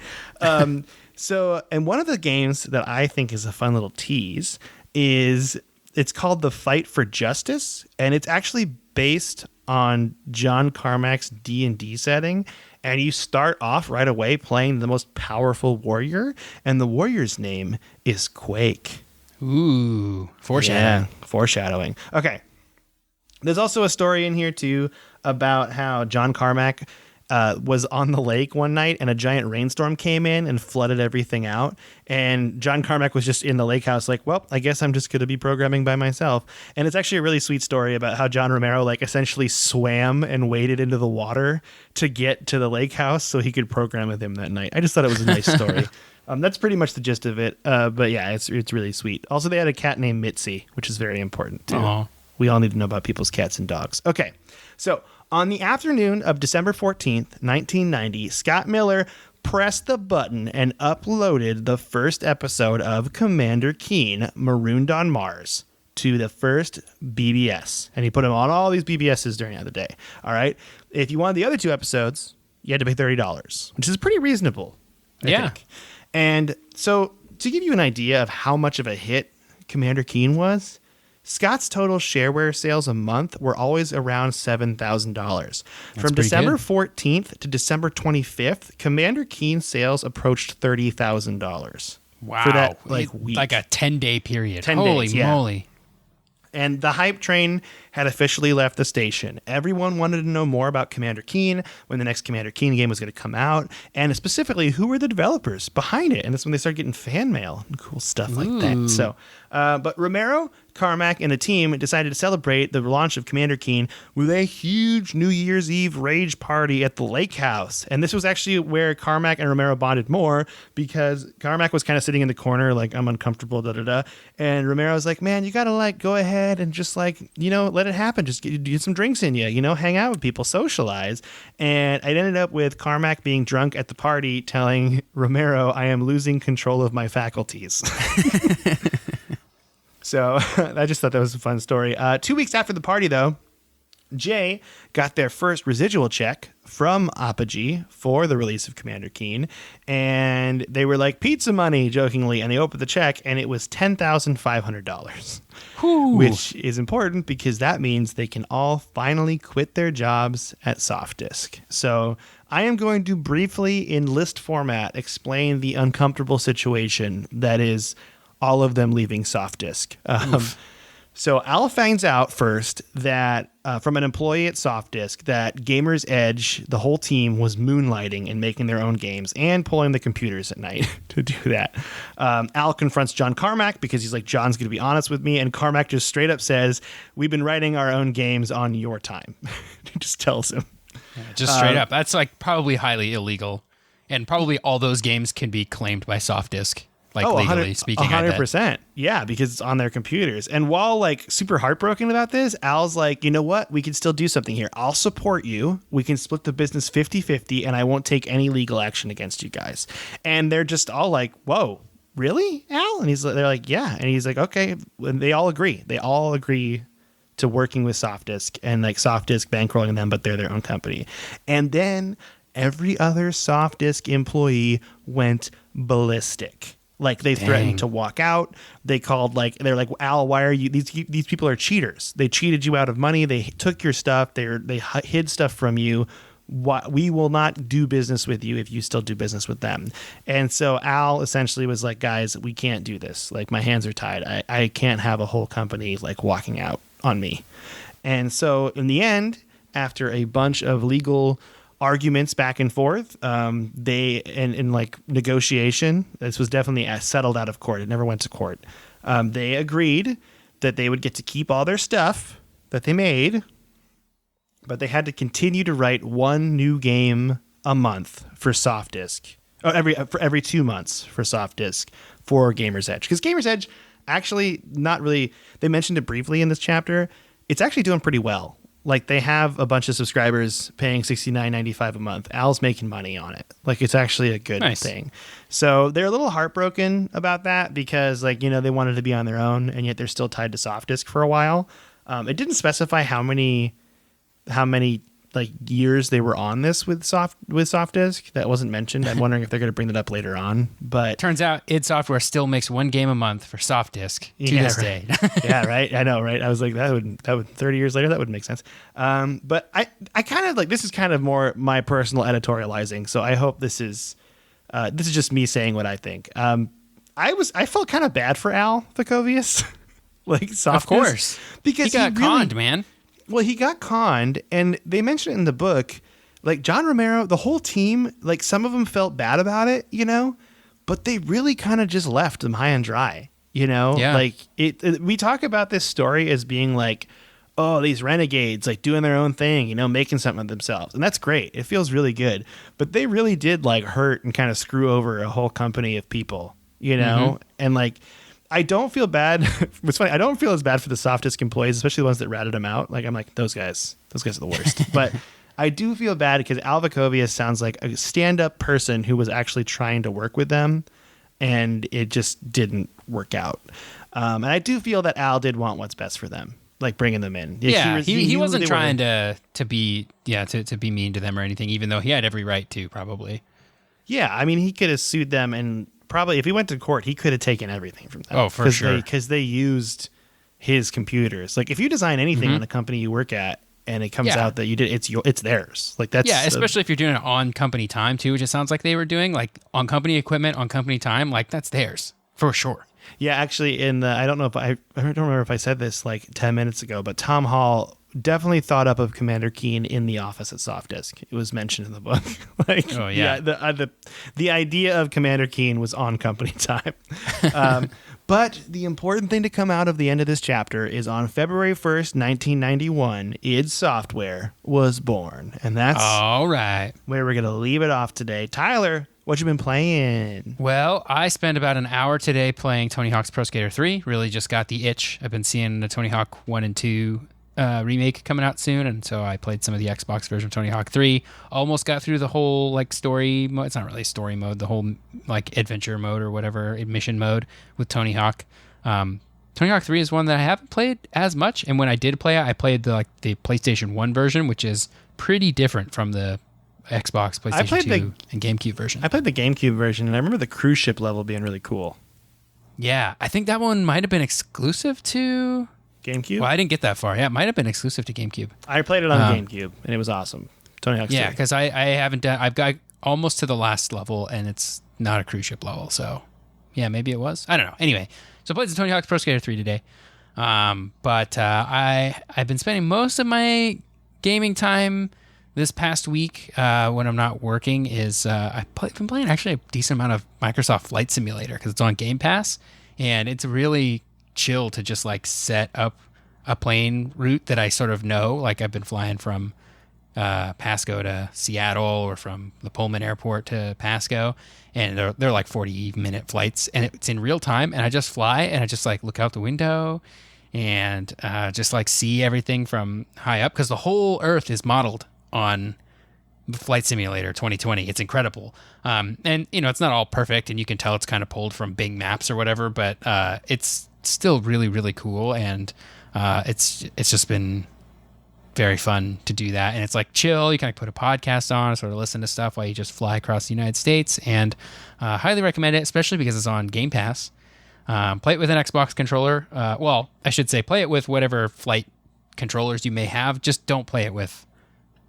So, and one of the games that I think is a fun little tease it's called The Fight for Justice, and it's actually based on John Carmack's D&D setting. And you start off right away playing the most powerful warrior, and the warrior's name is Quake. Ooh, foreshadowing. Yeah, foreshadowing. Okay. There's also a story in here, too, about how John Carmack was on the lake one night and a giant rainstorm came in and flooded everything out. And John Carmack was just in the lake house like, well, I guess I'm just going to be programming by myself. And it's actually a really sweet story about how John Romero like essentially swam and waded into the water to get to the lake house so he could program with him that night. I just thought it was a nice story. That's pretty much the gist of it. But yeah, it's really sweet. Also, they had a cat named Mitzi, which is very important too. Aww. We all need to know about people's cats and dogs. Okay, so on the afternoon of December 14th, 1990, Scott Miller pressed the button and uploaded the first episode of Commander Keen, Marooned on Mars, to the first BBS. And he put them on all these BBSs during the other day. All right. If you wanted the other 2 episodes, you had to pay $30, which is pretty reasonable, I think. And so to give you an idea of how much of a hit Commander Keen was, Scott's total shareware sales a month were always around $7,000. From December 14th to December 25th, Commander Keen sales approached $30,000. Wow. For that week. Like a 10-day period. 10 Holy days, yeah. moly. And the hype train had officially left the station. Everyone wanted to know more about Commander Keen, when the next Commander Keen game was going to come out, and specifically who were the developers behind it. And that's when they started getting fan mail and cool stuff like that. So, but Romero, Carmack, and a team decided to celebrate the launch of Commander Keen with a huge New Year's Eve rage party at the lake house. And this was actually where Carmack and Romero bonded more, because Carmack was kind of sitting in the corner like, I'm uncomfortable, da-da-da. And Romero was like, man, you got to like go ahead and just like, you know, let it happen. Just get some drinks in you, know, hang out with people, socialize. And it ended up with Carmack being drunk at the party telling Romero, I am losing control of my faculties. So I just thought that was a fun story. 2 weeks after the party, though, Jay got their first residual check from Apogee for the release of Commander Keen, and they were like, pizza money, jokingly, and they opened the check, and it was $10,500, which is important because that means they can all finally quit their jobs at SoftDisk. So I am going to briefly, in list format, explain the uncomfortable situation that is all of them leaving SoftDisk. So Al finds out first that from an employee at SoftDisk that Gamers Edge, the whole team, was moonlighting and making their own games and pulling the computers at night to do that. Al confronts John Carmack because he's like, John's going to be honest with me. And Carmack just straight up says, we've been writing our own games on your time. He just tells him. Yeah, just straight up. That's like probably highly illegal. And probably all those games can be claimed by SoftDisk. Like legally speaking, 100%. Yeah, because it's on their computers. And while like super heartbroken about this, Al's like, you know what? We can still do something here. I'll support you. We can split the business 50-50 and I won't take any legal action against you guys. And they're just all like, whoa, really, Al? And they're like, yeah. And he's like, okay. And they all agree. They all agree to working with SoftDisk and like SoftDisk bankrolling them, but they're their own company. And then every other SoftDisk employee went ballistic. Like they threatened to walk out. They called they're like, Al, why are you? These people are cheaters. They cheated you out of money. They took your stuff. They hid stuff from you. We will not do business with you if you still do business with them. And so Al essentially was like, guys, we can't do this. Like my hands are tied. I can't have a whole company like walking out on me. And so in the end, after a bunch of legal arguments back and forth, they in like negotiation, this was definitely settled out of court. It never went to court. They agreed that they would get to keep all their stuff that they made, but they had to continue to write one new game a month for SoftDisk, or every 2 months for SoftDisk for Gamers Edge. Because Gamers Edge actually not really, they mentioned it briefly in this chapter. It's actually doing pretty well. Like they have a bunch of subscribers paying $69.95 a month. Al's making money on it. Like it's actually a good thing. So they're a little heartbroken about that because like, you know, they wanted to be on their own and yet they're still tied to SoftDisk for a while. It didn't specify how many like years they were on this with SoftDisk. That wasn't mentioned. I'm wondering if they're going to bring that up later on. But turns out id Software still makes one game a month for SoftDisk to this day. Yeah, right. I know, right? I was like, that would 30 years later, that would make sense. But I kind of like, this is kind of more my personal editorializing. So I hope this is just me saying what I think. I felt kind of bad for Al Vacovius, like SoftDisk, of course, because he got conned, man. Well, he got conned, and they mentioned it in the book, like John Romero, the whole team, like some of them felt bad about it, you know, but they really kind of just left them high and dry, you know? Yeah. Like we talk about this story as being like, oh, these renegades, like doing their own thing, you know, making something of themselves. And that's great. It feels really good. But they really did like hurt and kind of screw over a whole company of people, you know? And like, I don't feel bad. It's funny. I don't feel as bad for the SoftDisk employees, especially the ones that ratted them out. Like I'm like, those guys are the worst. But I do feel bad because Al Vacovius sounds like a stand-up person who was actually trying to work with them, and it just didn't work out. And I do feel that Al did want what's best for them, like bringing them in. Yeah, he wasn't trying to be mean to them or anything, even though he had every right to probably. Yeah, I mean, he could have sued them and. Probably if he went to court, he could have taken everything from them. Oh, for sure. Because they used his computers. Like if you design anything on a company you work at and it comes out that you did, it's theirs. Like that's especially if you're doing it on company time too, which it sounds like they were doing, like on company equipment, on company time, like that's theirs for sure. Yeah, actually, I don't remember if I said this like 10 minutes ago, but Tom Hall definitely thought up of Commander Keen in the office at SoftDisk. It was mentioned in the book. Like, oh yeah, the idea of Commander Keen was on company time. But the important thing to come out of the end of this chapter is on February 1st, 1991, id Software was born, and that's all right. Where we're gonna leave it off today. Tyler, what you been playing? Well, I spent about an hour today playing Tony Hawk's Pro Skater 3. Really just got the itch. I've been seeing the Tony Hawk 1 and 2 remake coming out soon, and so I played some of the Xbox version of Tony Hawk 3. Almost got through the whole like story mode. It's not really story mode, the whole like adventure mode or whatever, mission mode with Tony Hawk. Tony Hawk 3 is one that I haven't played as much, and when I did play it, I played the PlayStation 1 version, which is pretty different from the Xbox, PlayStation 2, and GameCube version. I played the GameCube version, and I remember the cruise ship level being really cool. Yeah, I think that one might have been exclusive to GameCube? Well, I didn't get that far. Yeah, it might have been exclusive to GameCube. I played it on GameCube, and it was awesome. Tony Hawk's Yeah, because I haven't done... I've got almost to the last level, and it's not a cruise ship level, so... Yeah, maybe it was. I don't know. Anyway, so I played the Tony Hawk's Pro Skater 3 today. But I've been spending most of my gaming time this past week when I'm not working is I've been playing actually a decent amount of Microsoft Flight Simulator because it's on Game Pass, and it's really chill to just like set up a plane route that I sort of know. Like I've been flying from Pasco to Seattle or from the Pullman Airport to Pasco, and they're like 40-minute flights, and it's in real time, and I just fly and I just like look out the window and just like see everything from high up because the whole Earth is modeled on Flight Simulator 2020. It's incredible. And you know, it's not all perfect, and you can tell it's kind of pulled from Bing Maps or whatever, but it's still really, really cool, and it's just been very fun to do that. And it's like chill. You kind of put a podcast on, sort of listen to stuff while you just fly across the United States, and highly recommend it, especially because it's on Game Pass. Play it with an Xbox controller. Well, I should say play it with whatever flight controllers you may have. Just don't play it with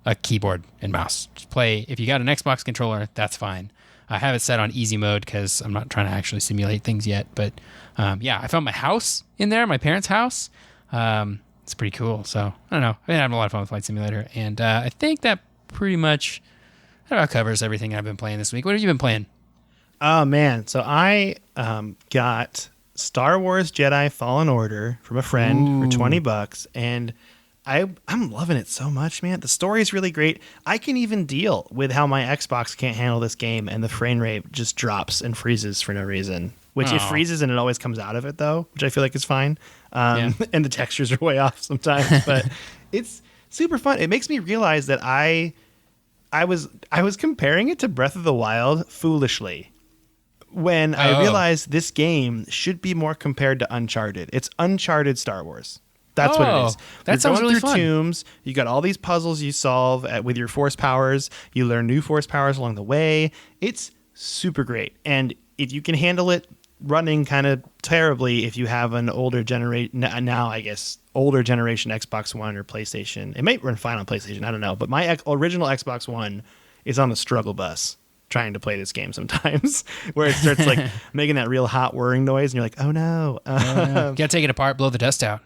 a keyboard and mouse. Just play, if you got an Xbox controller, that's fine. I have it set on easy mode because I'm not trying to actually simulate things yet. But yeah, I found my house in there, my parents' house. It's pretty cool. So I don't know. I've been having a lot of fun with Flight Simulator, and I think that pretty much about covers everything I've been playing this week. What have you been playing? Oh man, so I got Star Wars Jedi Fallen Order from a friend for $20, and I'm loving it so much, man. The story is really great. I can even deal with how my Xbox can't handle this game, and the frame rate just drops and freezes for no reason. Which it freezes and it always comes out of it though, which I feel like is fine. And the textures are way off sometimes, but it's super fun. It makes me realize that I was comparing it to Breath of the Wild foolishly when I realized this game should be more compared to Uncharted. It's Uncharted Star Wars. That's what it is. That sounds really fun. Tombs. You got all these puzzles you solve with your force powers. You learn new force powers along the way. It's super great. And if you can handle it running kind of terribly if you have an older generation, now I guess, older generation Xbox One or PlayStation. It might run fine on PlayStation. I don't know. But my original Xbox One is on the struggle bus trying to play this game sometimes where it starts like making that real hot whirring noise and you're like, oh no. You gotta take it apart, blow the dust out.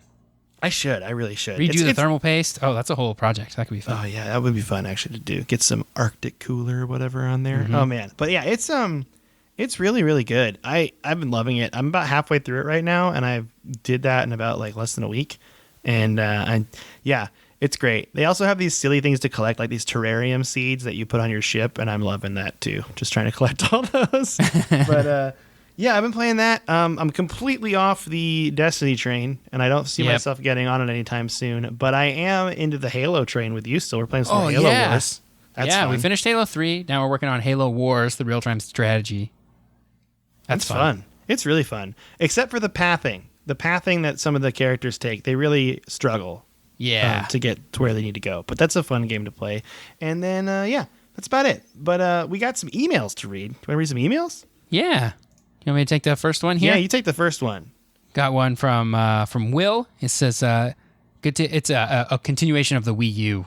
I really should. Redo the thermal paste. Oh, that's a whole project. That could be fun. Oh yeah, that would be fun actually to do. Get some Arctic cooler or whatever on there. Mm-hmm. Oh man. But yeah, it's really, really good. I've been loving it. I'm about halfway through it right now, and I did that in about like less than a week. And it's great. They also have these silly things to collect, like these terrarium seeds that you put on your ship, and I'm loving that too. Just trying to collect all those. But yeah, I've been playing that. I'm completely off the Destiny train, and I don't see myself getting on it anytime soon. But I am into the Halo train with you still. We're playing some more Halo Wars. That's fun. We finished Halo 3. Now we're working on Halo Wars, the real-time strategy. That's fun. It's really fun. Except for the pathing. The pathing that some of the characters take, they really struggle to get to where they need to go. But that's a fun game to play. And then, that's about it. But we got some emails to read. Do you want to read some emails? Yeah. You want me to take the first one here? Yeah, you take the first one. Got one from Will. It says, it's a continuation of the Wii U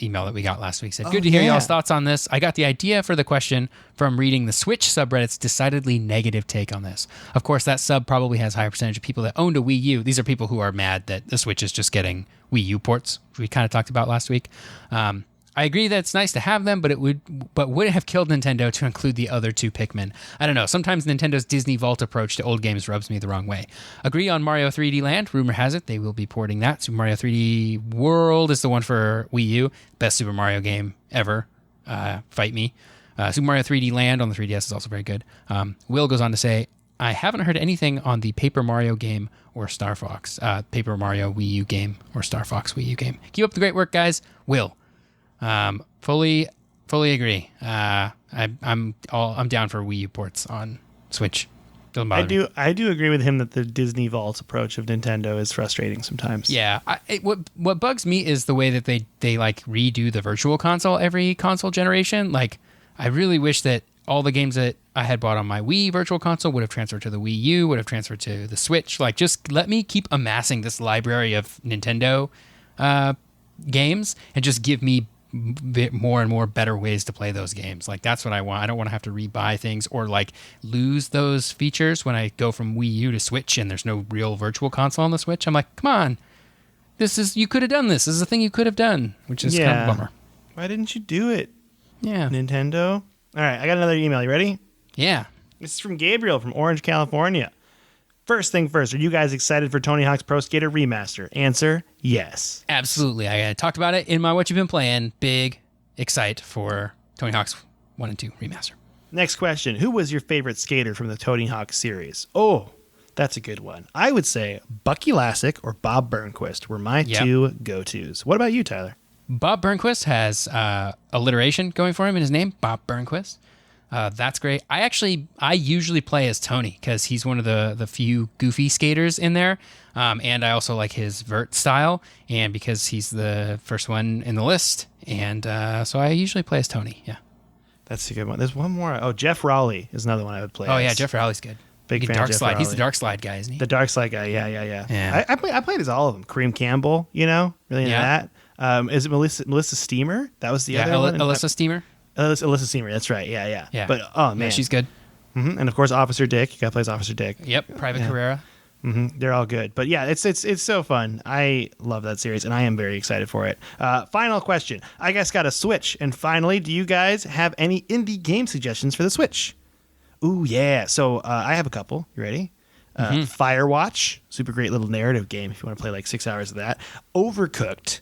email that we got last week. Said, good to hear y'all's thoughts on this. I got the idea for the question from reading the Switch subreddit's decidedly negative take on this. Of course, that sub probably has a higher percentage of people that owned a Wii U. These are people who are mad that the Switch is just getting Wii U ports, which we kind of talked about last week. I agree that it's nice to have them, but would it have killed Nintendo to include the other two Pikmin? I don't know. Sometimes Nintendo's Disney Vault approach to old games rubs me the wrong way. Agree on Mario 3D Land. Rumor has it they will be porting that. Super Mario 3D World is the one for Wii U. Best Super Mario game ever. Fight me. Super Mario 3D Land on the 3DS is also very good. Will goes on to say, I haven't heard anything on the Paper Mario game or Star Fox. Paper Mario Wii U game or Star Fox Wii U game. Keep up the great work, guys. Will. Fully agree. I'm down for Wii U ports on Switch. Doesn't bother me. I do agree with him that the Disney Vault approach of Nintendo is frustrating sometimes. Yeah, what bugs me is the way that they like redo the Virtual Console every console generation. Like, I really wish that all the games that I had bought on my Wii Virtual Console would have transferred to the Wii U, would have transferred to the Switch. Like, just let me keep amassing this library of Nintendo games and just give me more and more better ways to play those games. Like, that's what I want. I don't want to have to rebuy things or like lose those features when I go from Wii U to Switch and there's no real Virtual Console on the Switch. I'm like, come on, you could have done this. This is a thing you could have done, which is kind of a bummer. Why didn't you do it? Yeah. Nintendo. All right, I got another email. You ready? Yeah. This is from Gabriel from Orange, California. First thing first, are you guys excited for Tony Hawk's Pro Skater Remaster? Answer, yes. Absolutely. I talked about it in my What You've Been Playing. Big excite for Tony Hawk's 1 and 2 Remaster. Next question. Who was your favorite skater from the Tony Hawk series? Oh, that's a good one. I would say Bucky Lasek or Bob Burnquist were my two go-tos. What about you, Tyler? Bob Burnquist has alliteration going for him in his name, Bob Burnquist. That's great. I usually play as Tony because he's one of the few goofy skaters in there. And I also like his vert style, and because he's the first one in the list. And so I usually play as Tony. Yeah. That's a good one. There's one more. Oh, Jeff Rowley is another one I would play as. Yeah, Jeff Rowley's good. Big fan Dark of Jeff Slide. Rowley. He's the Dark Slide guy, isn't he? The Dark Slide guy. Yeah. Yeah. I played as all of them. Kareem Campbell, really into that. Is it Melissa Steamer? That was the other one. Alyssa Steamer. Alyssa Steamer. That's right. Yeah. But oh man, she's good. Mm-hmm. And of course, Officer Dick. You got to play as Officer Dick. Yep. Private Carrera. Mm-hmm. They're all good. But yeah, it's so fun. I love that series, and I am very excited for it. Final question. I guess got a Switch. And finally, do you guys have any indie game suggestions for the Switch? Ooh, yeah. So I have a couple. You ready? Firewatch. Super great little narrative game if you want to play like 6 hours of that. Overcooked.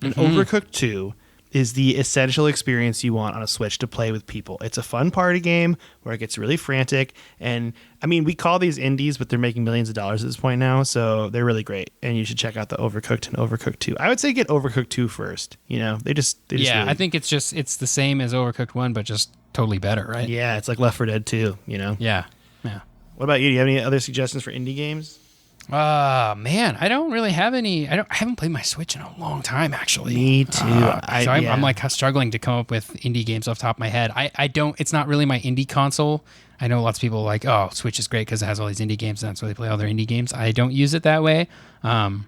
And Overcooked 2 is the essential experience you want on a Switch to play with people. It's a fun party game where it gets really frantic. And I mean, we call these indies, but they're making millions of dollars at this point now. So they're really great. And you should check out the Overcooked and Overcooked 2. I would say get Overcooked 2 first. They just really... I think it's the same as Overcooked 1, but just totally better, right? Yeah, it's like Left 4 Dead 2, Yeah. What about you? Do you have any other suggestions for indie games? Man, I don't really have any. I haven't played my Switch in a long time, actually. Me too. I'm like struggling to come up with indie games off the top of my head. I don't. It's not really my indie console. I know lots of people are like, oh, Switch is great because it has all these indie games, and that's where they play all their indie games. I don't use it that way. I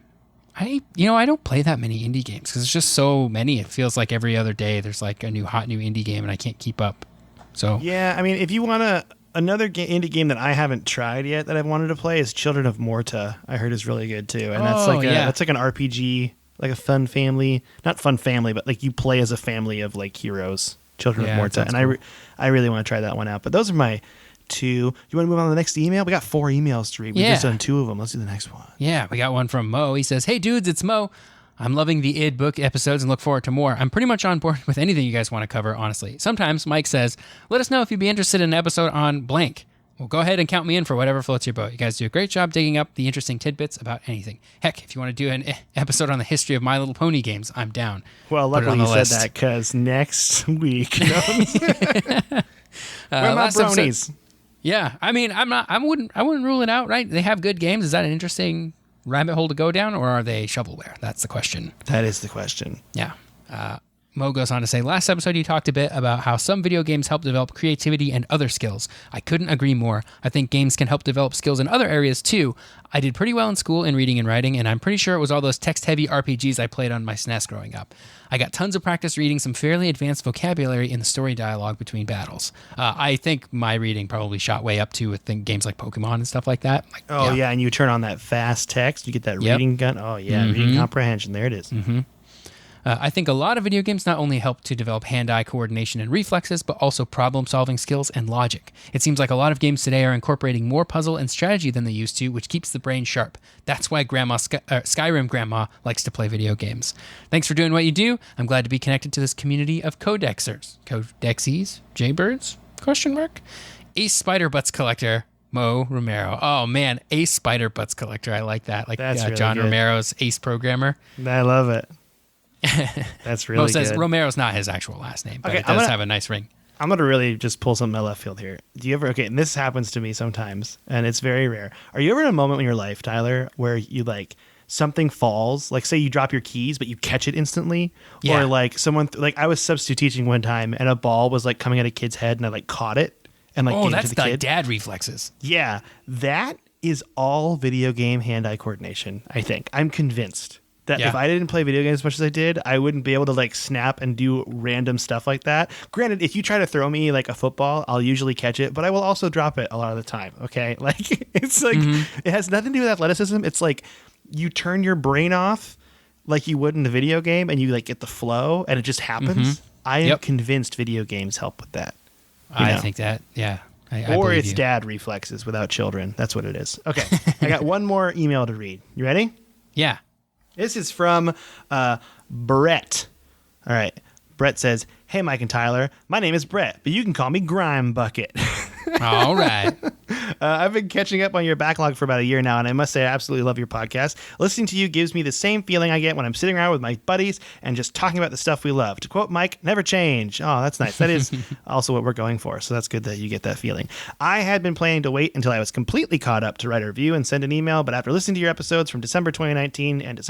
don't play that many indie games because it's just so many. It feels like every other day there's like a hot new indie game, and I can't keep up. So yeah, I mean, if you want to. Another indie game that I haven't tried yet that I've wanted to play is Children of Morta. I heard is really good too, and that's like an RPG, like a fun family, not fun family, but like you play as a family of like heroes. Children of Morta, and cool. I really want to try that one out. But those are my two. You want to move on to the next email? We got 4 emails to read. We've just done 2 of them. Let's do the next one. Yeah, we got one from Mo. He says, "Hey dudes, it's Mo. I'm loving the id book episodes and look forward to more. I'm pretty much on board with anything you guys want to cover, honestly. Sometimes Mike says, let us know if you'd be interested in an episode on blank. Well, go ahead and count me in for whatever floats your boat. You guys do a great job digging up the interesting tidbits about anything. Heck, if you want to do an episode on the history of My Little Pony games, I'm down." Well, luckily you said that because next week... Where are my bronies? Yeah, I mean, I wouldn't rule it out, right? They have good games. Is that an interesting rabbit hole to go down, or are they shovelware? That's the question. That is the question. Yeah. Mo goes on to say, last episode you talked a bit about how some video games help develop creativity and other skills. I couldn't agree more. I think games can help develop skills in other areas too. I did pretty well in school in reading and writing, and I'm pretty sure it was all those text-heavy RPGs I played on my SNES growing up. I got tons of practice reading some fairly advanced vocabulary in the story dialogue between battles. I think my reading probably shot way up too with games like Pokemon and stuff like that. Yeah, and you turn on that fast text, you get that reading gun. Oh yeah, reading comprehension. There it is. Mm-hmm. I think a lot of video games not only help to develop hand-eye coordination and reflexes, but also problem-solving skills and logic. It seems like a lot of games today are incorporating more puzzle and strategy than they used to, which keeps the brain sharp. That's why Skyrim Grandma likes to play video games. Thanks for doing what you do. I'm glad to be connected to this community of codexers. Codexies? Jaybirds? ? Ace Spider Butts Collector. Mo Romero. Oh man, Ace Spider Butts Collector. I like that. Like That's really John good. Romero's Ace programmer. I love it. That's really Mo says good. Romero's not his actual last name, but Okay, it does have a nice ring. I'm going to really just pull something out of left field here. Do you ever, okay, and this happens to me sometimes, and it's very rare. Are you ever in a moment in your life, Tyler, where you like something falls, like say you drop your keys, but you catch it instantly? Yeah. Or like someone, like I was substitute teaching one time and a ball was like coming at a kid's head and I like caught it and like gave it to that's the like kid. dad reflexes. Yeah, that is all video game hand-eye coordination, I think. I'm convinced that if I didn't play video games as much as I did, I wouldn't be able to like snap and do random stuff like that. Granted, if you try to throw me like a football, I'll usually catch it, but I will also drop it a lot of the time. Okay. Like it's like, it has nothing to do with athleticism. It's like you turn your brain off like you would in a video game and you like get the flow and it just happens. I am convinced video games help with that. I think that, yeah. I or believe it's you. dad reflexes without children. That's what it is. Okay. I got one more email to read. You ready? Yeah. This is from Brett. All right. Brett says, "Hey, Mike and Tyler. My name is Brett, but you can call me Grime Bucket." All right. I've been catching up on your backlog for about a year now, and I must say I absolutely love your podcast. Listening to you gives me the same feeling I get when I'm sitting around with my buddies and just talking about the stuff we love. To quote Mike, never change. Oh, that's nice. That is also what we're going for, so that's good that you get that feeling. I had been planning to wait until I was completely caught up to write a review and send an email, but after listening to your episodes from December 2019 and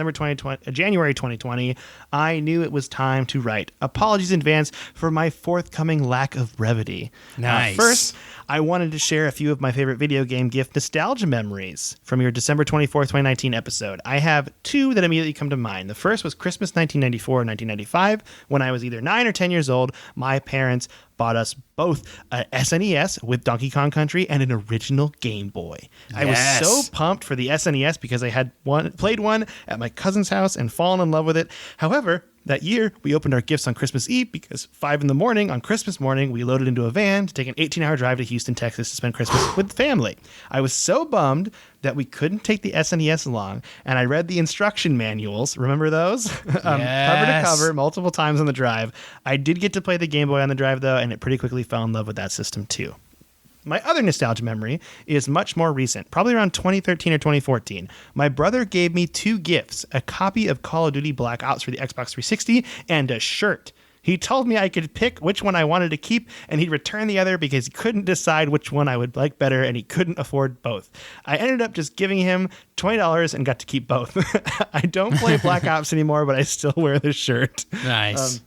January 2020, I knew it was time to write. Apologies in advance for my forthcoming lack of brevity. Nice. First, I wanted to share a few of my favorite video game gift nostalgia memories from your December 24th, 2019 episode. I have two that immediately come to mind. The first was Christmas 1994 or 1995. When I was either 9 or 10 years old, my parents bought us both an SNES with Donkey Kong Country and an original Game Boy. I was so pumped for the SNES because I had played one at my cousin's house and fallen in love with it. However, that year, we opened our gifts on Christmas Eve because 5 a.m. on Christmas morning, we loaded into a van to take an 18-hour drive to Houston, Texas to spend Christmas with the family. I was so bummed that we couldn't take the SNES along, and I read the instruction manuals. Remember those? Cover to cover, multiple times on the drive. I did get to play the Game Boy on the drive, though, and it pretty quickly fell in love with that system, too. My other nostalgia memory is much more recent, probably around 2013 or 2014. My brother gave me two gifts, a copy of Call of Duty Black Ops for the Xbox 360 and a shirt. He told me I could pick which one I wanted to keep, and he'd return the other because he couldn't decide which one I would like better, and he couldn't afford both. I ended up just giving him $20 and got to keep both. I don't play Black Ops anymore, but I still wear the shirt. Nice.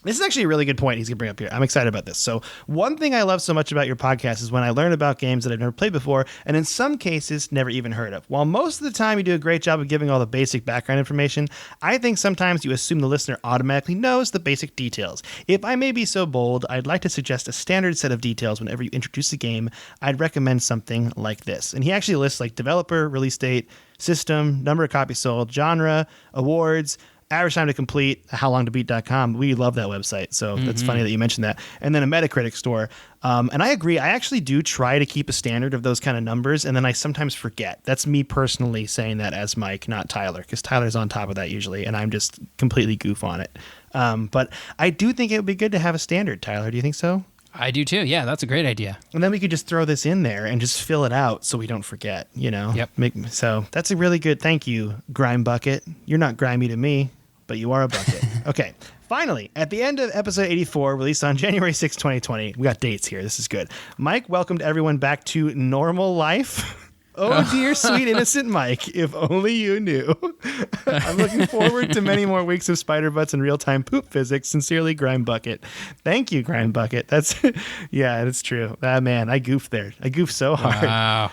This is actually a really good point he's going to bring up here. I'm excited about this. So one thing I love so much about your podcast is when I learn about games that I've never played before, and in some cases, never even heard of. While most of the time you do a great job of giving all the basic background information, I think sometimes you assume the listener automatically knows the basic details. If I may be so bold, I'd like to suggest a standard set of details whenever you introduce a game. I'd recommend something like this. And he actually lists like developer, release date, system, number of copies sold, genre, awards, average time to complete, howlongtobeat.com. We love that website, so that's funny that you mentioned that. And then a Metacritic score. And I agree. I actually do try to keep a standard of those kind of numbers, and then I sometimes forget. That's me personally saying that as Mike, not Tyler, because Tyler's on top of that usually, and I'm just completely goof on it. But I do think it would be good to have a standard, Tyler. Do you think so? I do too. Yeah, that's a great idea. And then we could just throw this in there and just fill it out so we don't forget, you know? Yep. So that's a really good thank you, Grime Bucket. You're not grimy to me, but you are a bucket. Okay. Finally, at the end of episode 84, released on January 6, 2020, we got dates here. This is good. Mike welcomed everyone back to normal life. Oh, dear, sweet, innocent Mike, if only you knew. I'm looking forward to many more weeks of spider butts and real-time poop physics. Sincerely, Grime Bucket. Thank you, Grime Bucket. That's, yeah, that's true. Man, I goofed there. I goofed so hard. Wow.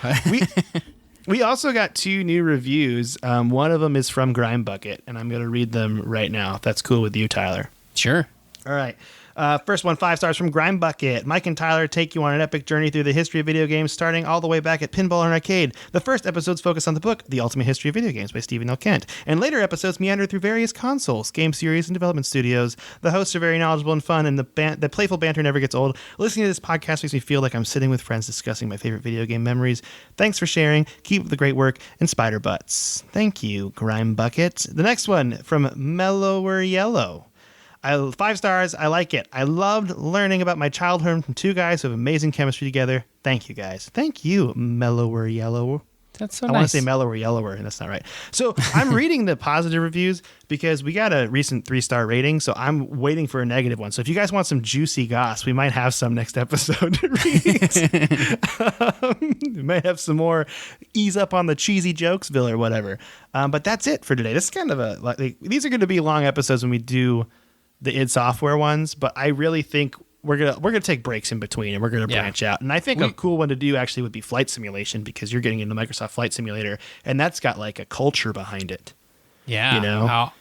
We also got two new reviews. One of them is from Grime Bucket, and I'm going to read them right now, if that's cool with you, Tyler. Sure. All right. First one, 5 stars from Grime Bucket. Mike and Tyler take you on an epic journey through the history of video games, starting all the way back at Pinball and Arcade. The first episodes focus on the book, The Ultimate History of Video Games by Stephen L. Kent, and later episodes meander through various consoles, game series, and development studios. The hosts are very knowledgeable and fun, and the playful banter never gets old. Listening to this podcast makes me feel like I'm sitting with friends discussing my favorite video game memories. Thanks for sharing. Keep up the great work, and spider butts. Thank you, Grime Bucket. The next one from Mellower Yellow. 5 stars. I like it. I loved learning about my childhood from two guys who have amazing chemistry together. Thank you, guys. Thank you, Mellower Yellow. That's so I want nice. to say mellower, yellower, and that's not right. So I'm reading the positive reviews because we got a recent 3-star rating. So I'm waiting for a negative one. So if you guys want some juicy goss, we might have some next episode to read. We might have some more ease up on the cheesy jokesville or whatever. But that's it for today. This is kind of these are going to be long episodes when we do the id Software ones. But I really think we're gonna take breaks in between and we're gonna branch out. And I think a cool one to do actually would be flight simulation, because you're getting into Microsoft Flight Simulator and that's got like a culture behind it. Yeah, you know,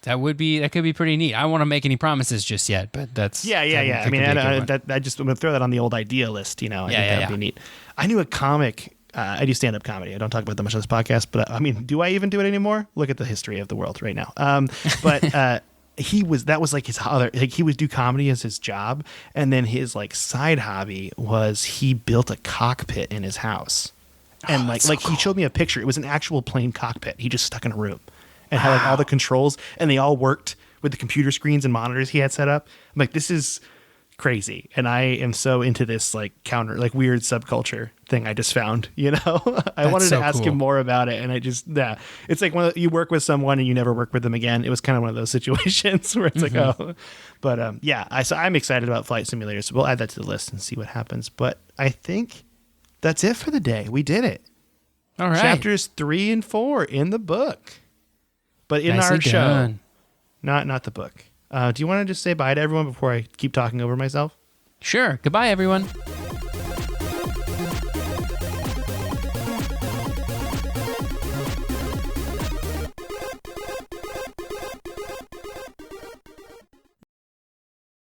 that could be pretty neat. I don't want to make any promises just yet, but that's yeah. I mean, I'm gonna throw that on the old idea list. You know, I think that'd be neat. I knew a comic. I do stand up comedy. I don't talk about that much on this podcast, but I mean, do I even do it anymore? Look at the history of the world right now. But that was like his other, like he would do comedy as his job, and then his like side hobby was he built a cockpit in his house, and he showed me a picture. It was an actual plane cockpit. He just stuck in a room and had like all the controls, and they all worked with the computer screens and monitors he had set up. I'm like, this is crazy, and I am so into this like weird subculture thing I just found. You know, I wanted to ask him more about it, and I just it's like when you work with someone and you never work with them again. It was kind of one of those situations where it's like, oh, but so I'm excited about Flight Simulator, so we'll add that to the list and see what happens. But I think that's it for the day. We did it. All right, chapters 3 and 4 in the book, but in our show, not the book. Do you want to just say bye to everyone before I keep talking over myself? Sure. Goodbye, everyone.